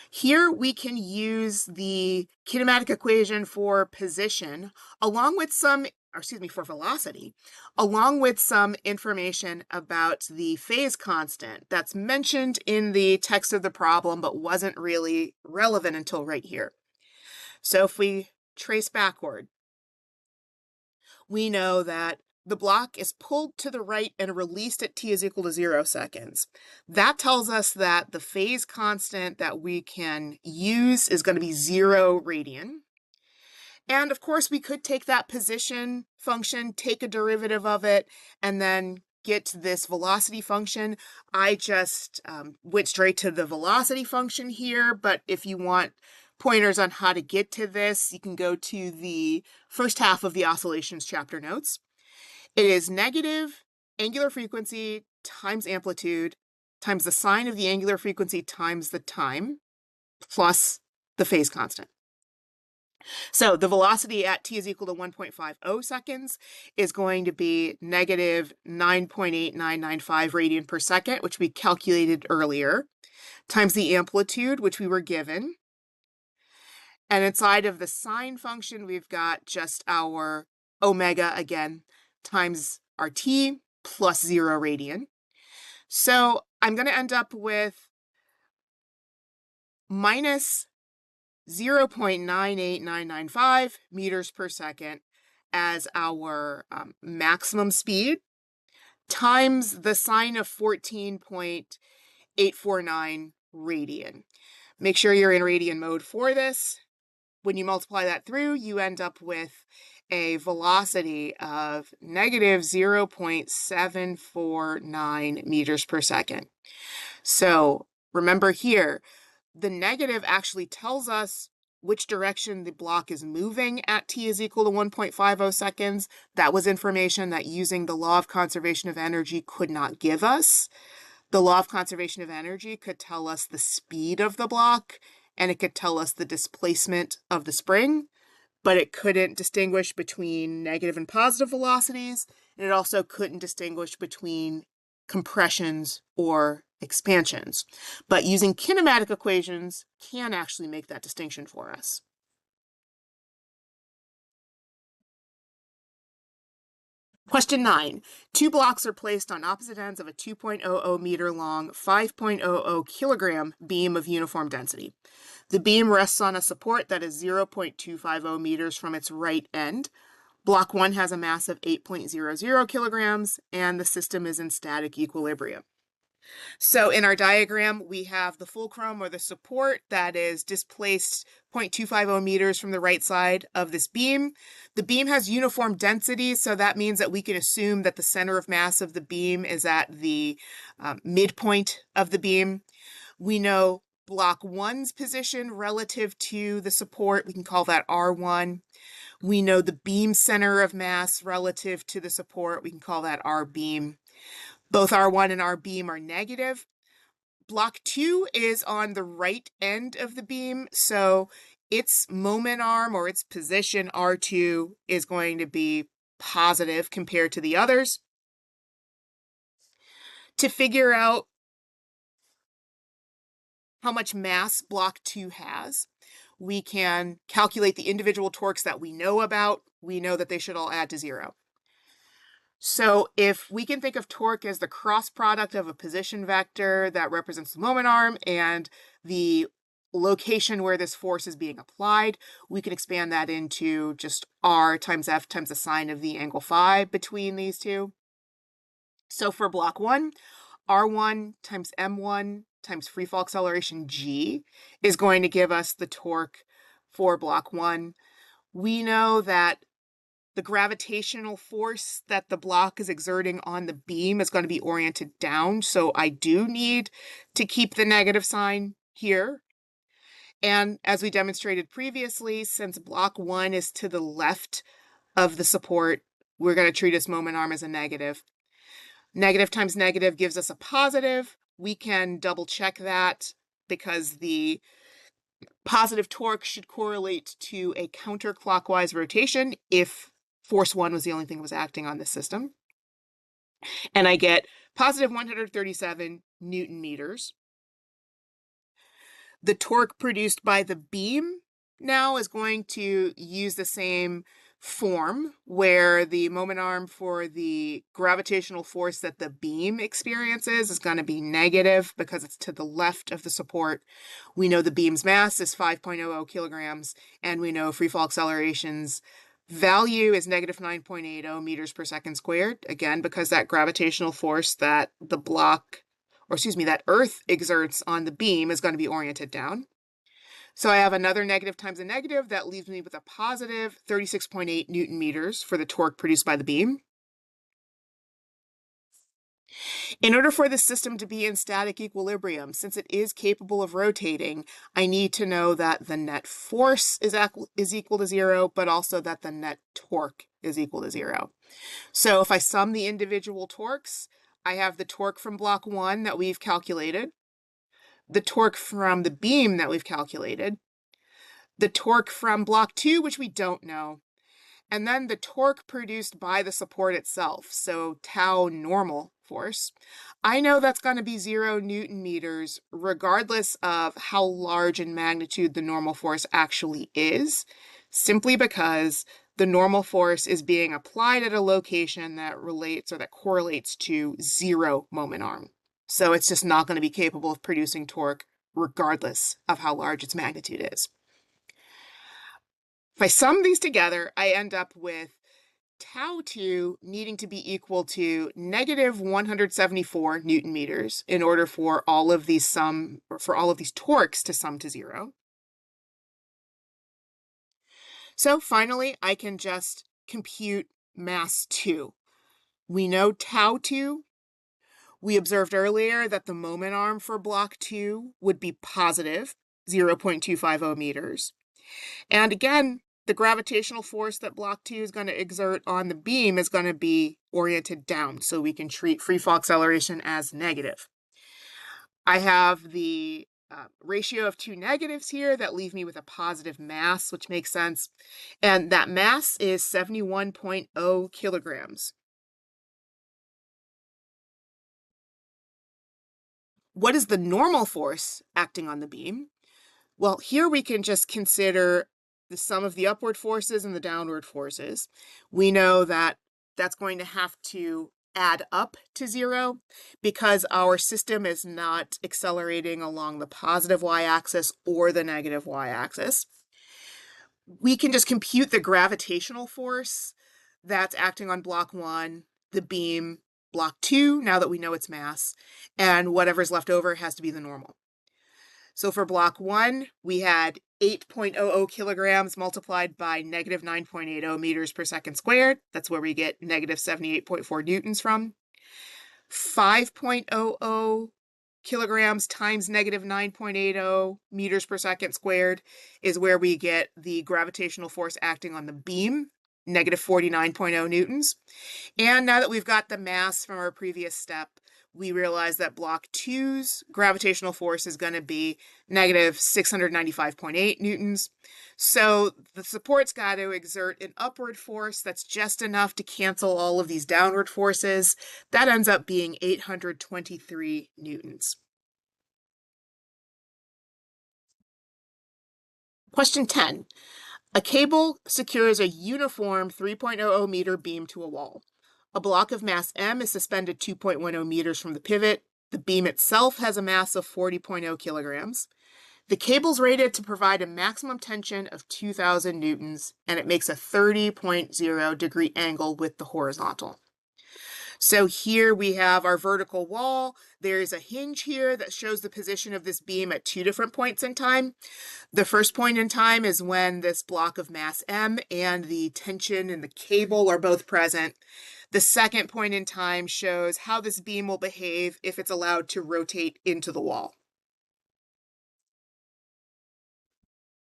Speaker 1: Here we can use the kinematic equation for position along with for velocity, along with some information about the phase constant that's mentioned in the text of the problem but wasn't really relevant until right here. So if we trace backward, we know that the block is pulled to the right and released at t is equal to 0 seconds. That tells us that the phase constant that we can use is going to be 0 radian. And of course, we could take that position function, take a derivative of it, and then get this velocity function. I just went straight to the velocity function here, but if you want pointers on how to get to this, you can go to the first half of the oscillations chapter notes. It is negative angular frequency times amplitude times the sine of the angular frequency times the time plus the phase constant. So the velocity at t is equal to 1.50 seconds is going to be negative 9.8995 radian per second, which we calculated earlier, times the amplitude, which we were given. And inside of the sine function, we've got just our omega again, times our t plus 0 radian. So I'm going to end up with minus 0.98995 meters per second as our maximum speed times the sine of 14.849 radian. Make sure you're in radian mode for this. When you multiply that through, you end up with a velocity of negative 0.749 meters per second. So remember here, the negative actually tells us which direction the block is moving at t is equal to 1.50 seconds. That was information that using the law of conservation of energy could not give us. The law of conservation of energy could tell us the speed of the block, and it could tell us the displacement of the spring, but it couldn't distinguish between negative and positive velocities, and it also couldn't distinguish between compressions or expansions. But using kinematic equations can actually make that distinction for us. Question 9. Two blocks are placed on opposite ends of a 2.00 meter long, 5.00 kilogram beam of uniform density. The beam rests on a support that is 0.250 meters from its right end. Block 1 has a mass of 8.00 kilograms, and the system is in static equilibrium. So in our diagram, we have the fulcrum or the support that is displaced 0.250 meters from the right side of this beam. The beam has uniform density, so that means that we can assume that the center of mass of the beam is at the midpoint of the beam. We know block 1's position relative to the support. We can call that R1. We know the beam center of mass relative to the support. We can call that R beam. Both R1 and R beam are negative. Block 2 is on the right end of the beam, so its moment arm or its position R2 is going to be positive compared to the others. To figure out how much mass block 2 has, we can calculate the individual torques that we know about. We know that they should all add to 0. So if we can think of torque as the cross product of a position vector that represents the moment arm and the location where this force is being applied, we can expand that into just R times F times the sine of the angle phi between these two. So for block 1, R1 times M1 times free fall acceleration G is going to give us the torque for block 1. We know that the gravitational force that the block is exerting on the beam is going to be oriented down, so I do need to keep the negative sign here. And as we demonstrated previously, since block 1 is to the left of the support, we're going to treat its moment arm as a negative. Negative times negative gives us a positive. We can double check that because the positive torque should correlate to a counterclockwise rotation if force 1 was the only thing that was acting on this system. And I get positive 137 Newton meters. The torque produced by the beam now is going to use the same form where the moment arm for the gravitational force that the beam experiences is going to be negative because it's to the left of the support. We know the beam's mass is 5.00 kilograms, and we know free fall acceleration's value is negative 9.80 meters per second squared, again, because that gravitational force that that Earth exerts on the beam is going to be oriented down. So I have another negative times a negative. That leaves me with a positive 36.8 Newton meters for the torque produced by the beam. In order for the system to be in static equilibrium, since it is capable of rotating, I need to know that the net force is equal to zero, but also that the net torque is equal to zero. So if I sum the individual torques, I have the torque from block 1 that we've calculated, the torque from the beam that we've calculated, the torque from block 2, which we don't know, and then the torque produced by the support itself, so tau normal force. I know that's going to be 0 Newton meters, regardless of how large in magnitude the normal force actually is, simply because the normal force is being applied at a location that relates or that correlates to 0 moment arm. So it's just not going to be capable of producing torque regardless of how large its magnitude is. If I sum these together, I end up with tau2 needing to be equal to negative 174 Newton meters in order for all of these torques to sum to 0. So finally, I can just compute mass 2. We know tau2. We observed earlier that the moment arm for block 2 would be positive 0.250 meters. And again, the gravitational force that block 2 is going to exert on the beam is going to be oriented down, so we can treat free fall acceleration as negative. I have the ratio of 2 negatives here that leave me with a positive mass, which makes sense. And that mass is 71.0 kilograms. What is the normal force acting on the beam? Well, here we can just consider the sum of the upward forces and the downward forces. We know that that's going to have to add up to 0 because our system is not accelerating along the positive y-axis or the negative y-axis. We can just compute the gravitational force that's acting on block 1, the beam, block 2, now that we know its mass, and whatever's left over has to be the normal. So for block 1, we had 8.00 kilograms multiplied by negative 9.80 meters per second squared. That's where we get negative 78.4 newtons from. 5.00 kilograms times negative 9.80 meters per second squared is where we get the gravitational force acting on the beam, negative 49.0 newtons. And now that we've got the mass from our previous step, we realize that block 2's gravitational force is going to be negative 695.8 newtons. So the support's got to exert an upward force that's just enough to cancel all of these downward forces. That ends up being 823 newtons. Question 10. A cable secures a uniform 3.00 meter beam to a wall. A block of mass m is suspended 2.10 meters from the pivot. The beam itself has a mass of 40.0 kilograms. The cable's rated to provide a maximum tension of 2,000 newtons, and it makes a 30.0 degree angle with the horizontal. So here we have our vertical wall. There's a hinge here that shows the position of this beam at 2 different points in time. The first point in time is when this block of mass m and the tension in the cable are both present. The second point in time shows how this beam will behave if it's allowed to rotate into the wall.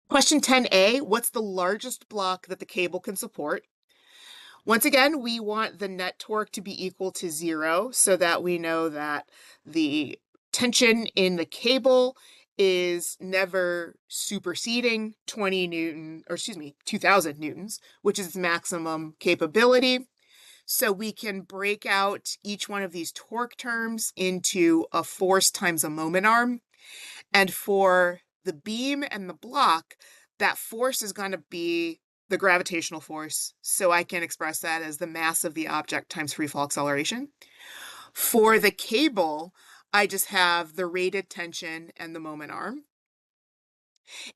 Speaker 1: Question 10a, what's the largest block that the cable can support? Once again, we want the net torque to be equal to 0 so that we know that the tension in the cable is never superseding 2,000 newtons, which is its maximum capability. So we can break out each one of these torque terms into a force times a moment arm. And for the beam and the block, that force is going to be the gravitational force. So I can express that as the mass of the object times free fall acceleration. For the cable, I just have the rated tension and the moment arm.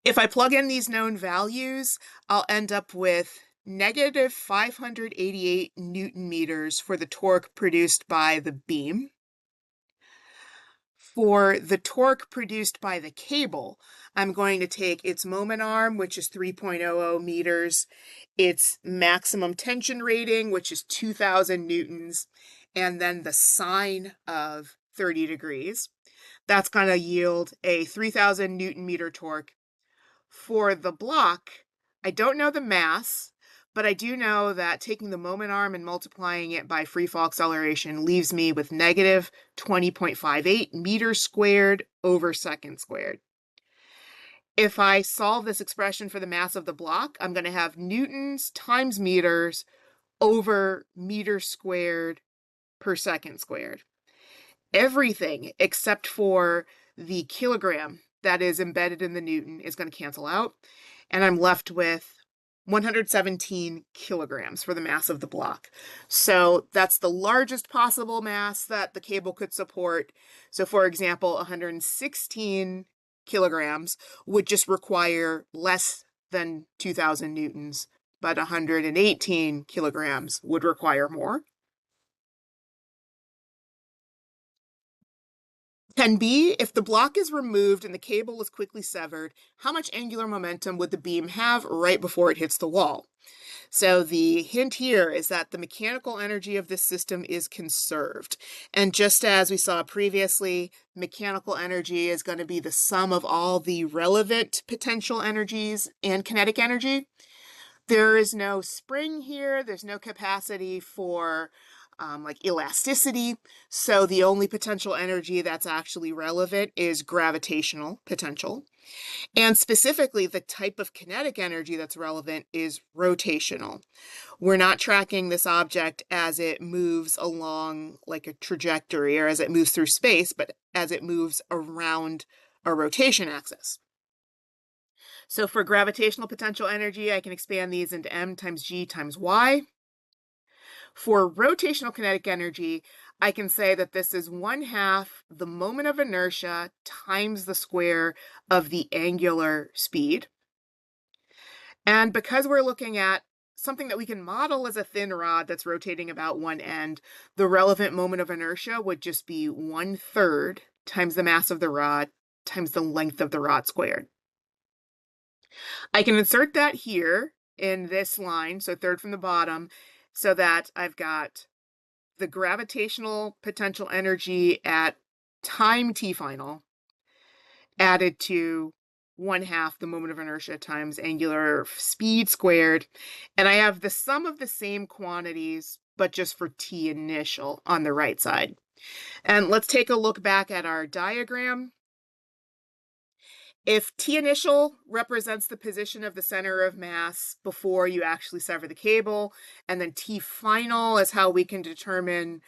Speaker 1: If I plug in these known values, I'll end up with negative 588 Newton meters for the torque produced by the beam. For the torque produced by the cable, I'm going to take its moment arm, which is 3.00 meters, its maximum tension rating, which is 2,000 newtons, and then the sine of 30 degrees. That's going to yield a 3,000 Newton meter torque. For the block, I don't know the mass, but I do know that taking the moment arm and multiplying it by free fall acceleration leaves me with negative 20.58 meters squared over second squared. If I solve this expression for the mass of the block, I'm going to have newtons times meters over meters squared per second squared. Everything except for the kilogram that is embedded in the newton is going to cancel out, and I'm left with 117 kilograms for the mass of the block. So that's the largest possible mass that the cable could support. So for example, 116 kilograms would just require less than 2,000 newtons, but 118 kilograms would require more. 10b, if the block is removed and the cable is quickly severed, how much angular momentum would the beam have right before it hits the wall? So the hint here is that the mechanical energy of this system is conserved. And just as we saw previously, mechanical energy is going to be the sum of all the relevant potential energies and kinetic energy. There is no spring here. There's no capacity for like elasticity. So the only potential energy that's actually relevant is gravitational potential. And specifically, the type of kinetic energy that's relevant is rotational. We're not tracking this object as it moves along like a trajectory or as it moves through space, but as it moves around a rotation axis. So for gravitational potential energy, I can expand these into m times g times y. For rotational kinetic energy, I can say that this is 1/2 the moment of inertia times the square of the angular speed. And because we're looking at something that we can model as a thin rod that's rotating about one end, the relevant moment of inertia would just be 1/3 times the mass of the rod times the length of the rod squared. I can insert that here in this line, so third from the bottom, so that I've got the gravitational potential energy at time t final added to 1/2 the moment of inertia times angular speed squared. And I have the sum of the same quantities, but just for t initial on the right side. And let's take a look back at our diagram. If T initial represents the position of the center of mass before you actually sever the cable, and then T final is how we can determine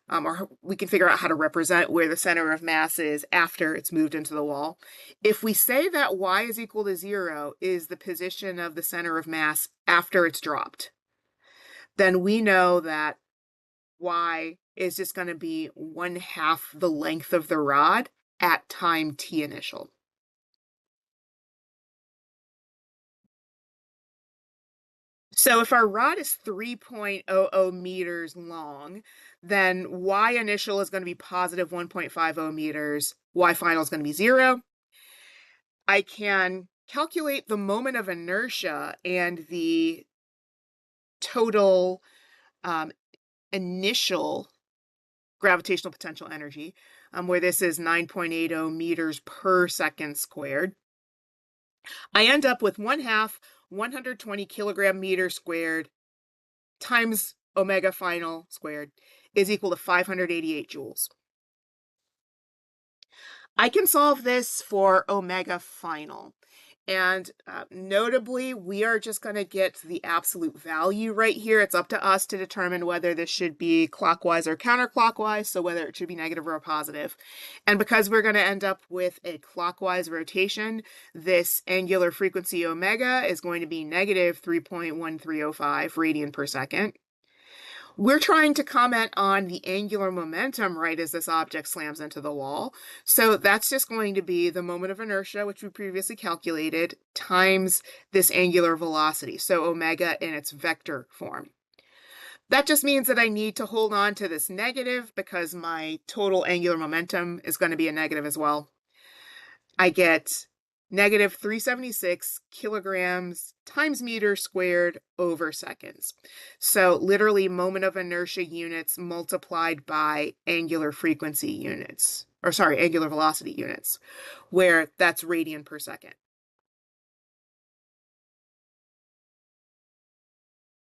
Speaker 1: or we can figure out how to represent where the center of mass is after it's moved into the wall. If we say that y is equal to 0 is the position of the center of mass after it's dropped, then we know that y is just going to be 1/2 the length of the rod at time T initial. So if our rod is 3.00 meters long, then y initial is going to be positive 1.50 meters, y final is going to be 0. I can calculate the moment of inertia and the total initial gravitational potential energy, where this is 9.80 meters per second squared. I end up with 1/2 120 kilogram meter squared times omega final squared is equal to 588 joules. I can solve this for omega final. And notably, we are just going to get the absolute value right here. It's up to us to determine whether this should be clockwise or counterclockwise, so whether it should be negative or positive. And because we're going to end up with a clockwise rotation, this angular frequency omega is going to be negative 3.1305 radian per second. We're trying to comment on the angular momentum right as this object slams into the wall. So that's just going to be the moment of inertia, which we previously calculated, times this angular velocity, so omega in its vector form. That just means that I need to hold on to this negative because my total angular momentum is going to be a negative as well. I get negative 376 kilograms times meter squared over seconds. So literally moment of inertia units multiplied by angular frequency units, or sorry, angular velocity units, where that's radian per second.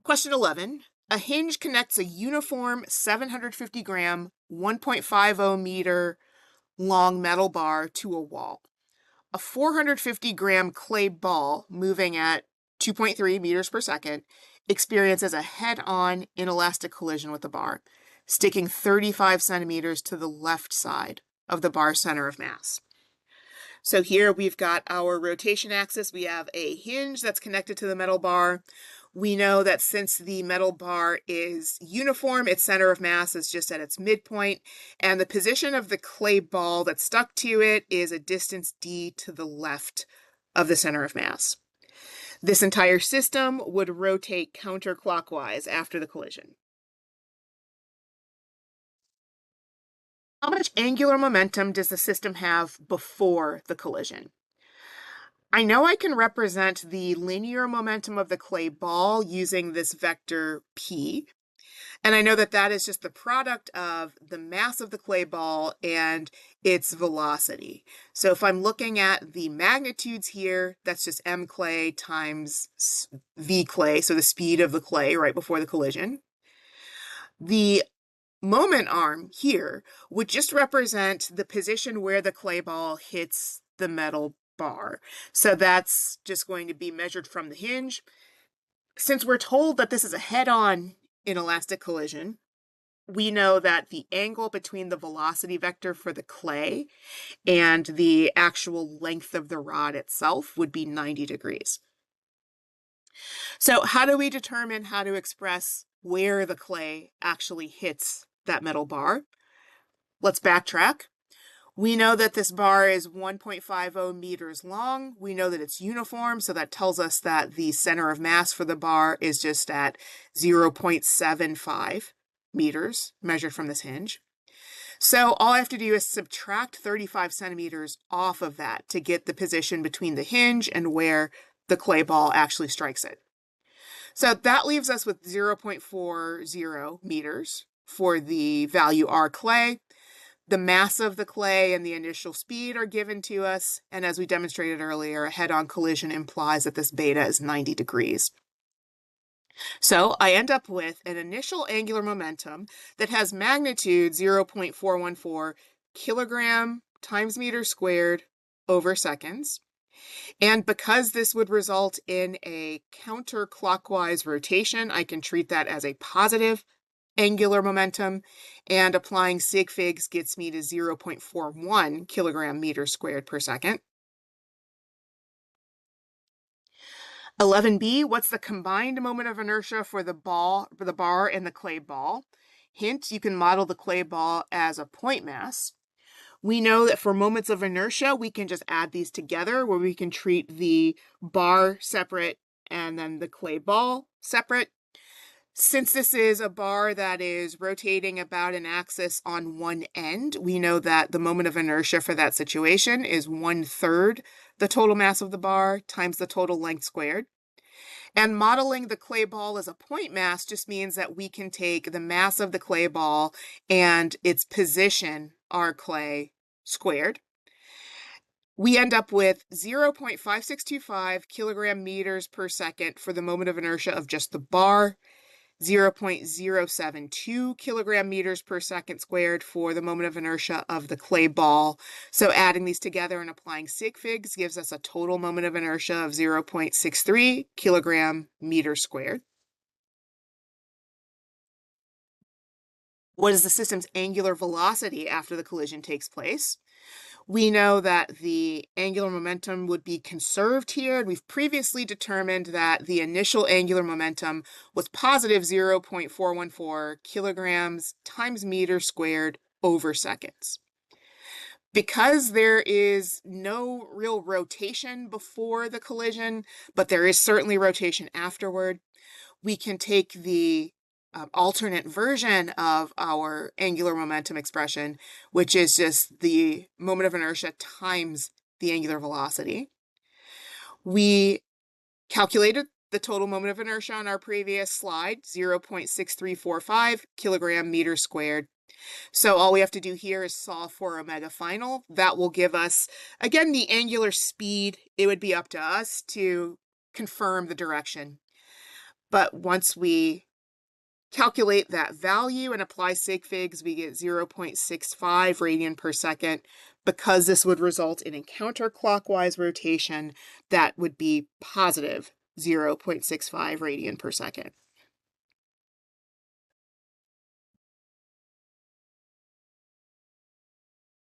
Speaker 1: Question 11. A hinge connects a uniform 750 gram, 1.50 meter long metal bar to a wall. A 450 gram clay ball moving at 2.3 meters per second experiences a head-on inelastic collision with the bar, sticking 35 centimeters to the left side of the bar's center of mass. So here we've got our rotation axis. We have a hinge that's connected to the metal bar. We know that since the metal bar is uniform, its center of mass is just at its midpoint, and the position of the clay ball that's stuck to it is a distance d to the left of the center of mass. This entire system would rotate counterclockwise after the collision. How much angular momentum does the system have before the collision? I know I can represent the linear momentum of the clay ball using this vector p, and I know that that is just the product of the mass of the clay ball and its velocity. So if I'm looking at the magnitudes here, that's just m clay times v clay, so the speed of the clay right before the collision. The moment arm here would just represent the position where the clay ball hits the metal bar. So that's just going to be measured from the hinge. Since we're told that this is a head-on inelastic collision, we know that the angle between the velocity vector for the clay and the actual length of the rod itself would be 90 degrees. So how do we determine how to express where the clay actually hits that metal bar? Let's backtrack. We know that this bar is 1.50 meters long. We know that it's uniform, so that tells us that the center of mass for the bar is just at 0.75 meters, measured from this hinge. So all I have to do is subtract 35 centimeters off of that to get the position between the hinge and where the clay ball actually strikes it. So that leaves us with 0.40 meters for the value R clay. The mass of the clay and the initial speed are given to us, and as we demonstrated earlier, a head-on collision implies that this beta is 90 degrees. So I end up with an initial angular momentum that has magnitude 0.414 kilogram times meter squared over seconds. And because this would result in a counterclockwise rotation, I can treat that as a positive angular momentum, and applying sig figs gets me to 0.41 kilogram meters squared per second. 11b, what's the combined moment of inertia for the bar and the clay ball? Hint, you can model the clay ball as a point mass. We know that for moments of inertia, we can just add these together where we can treat the bar separate and then the clay ball separate. Since this is a bar that is rotating about an axis on one end, we know that the moment of inertia for that situation is 1/3 the total mass of the bar times the total length squared. And modeling the clay ball as a point mass just means that we can take the mass of the clay ball and its position, R clay, squared. We end up with 0.5625 kilogram meters per second for the moment of inertia of just the bar, 0.072 kilogram meters per second squared for the moment of inertia of the clay ball. So adding these together and applying sig figs gives us a total moment of inertia of 0.63 kilogram meters squared. What is the system's angular velocity after the collision takes place? We know that the angular momentum would be conserved here. We've previously determined that the initial angular momentum was positive 0.414 kilograms times meter squared over seconds. Because there is no real rotation before the collision, but there is certainly rotation afterward, we can take the alternate version of our angular momentum expression, which is just the moment of inertia times the angular velocity. We calculated the total moment of inertia on our previous slide, 0.6345 kilogram meter squared. So all we have to do here is solve for omega final. That will give us, again, the angular speed. It would be up to us to confirm the direction. But once we calculate that value and apply sig figs, we get 0.65 radian per second. Because this would result in a counterclockwise rotation, that would be positive 0.65 radian per second.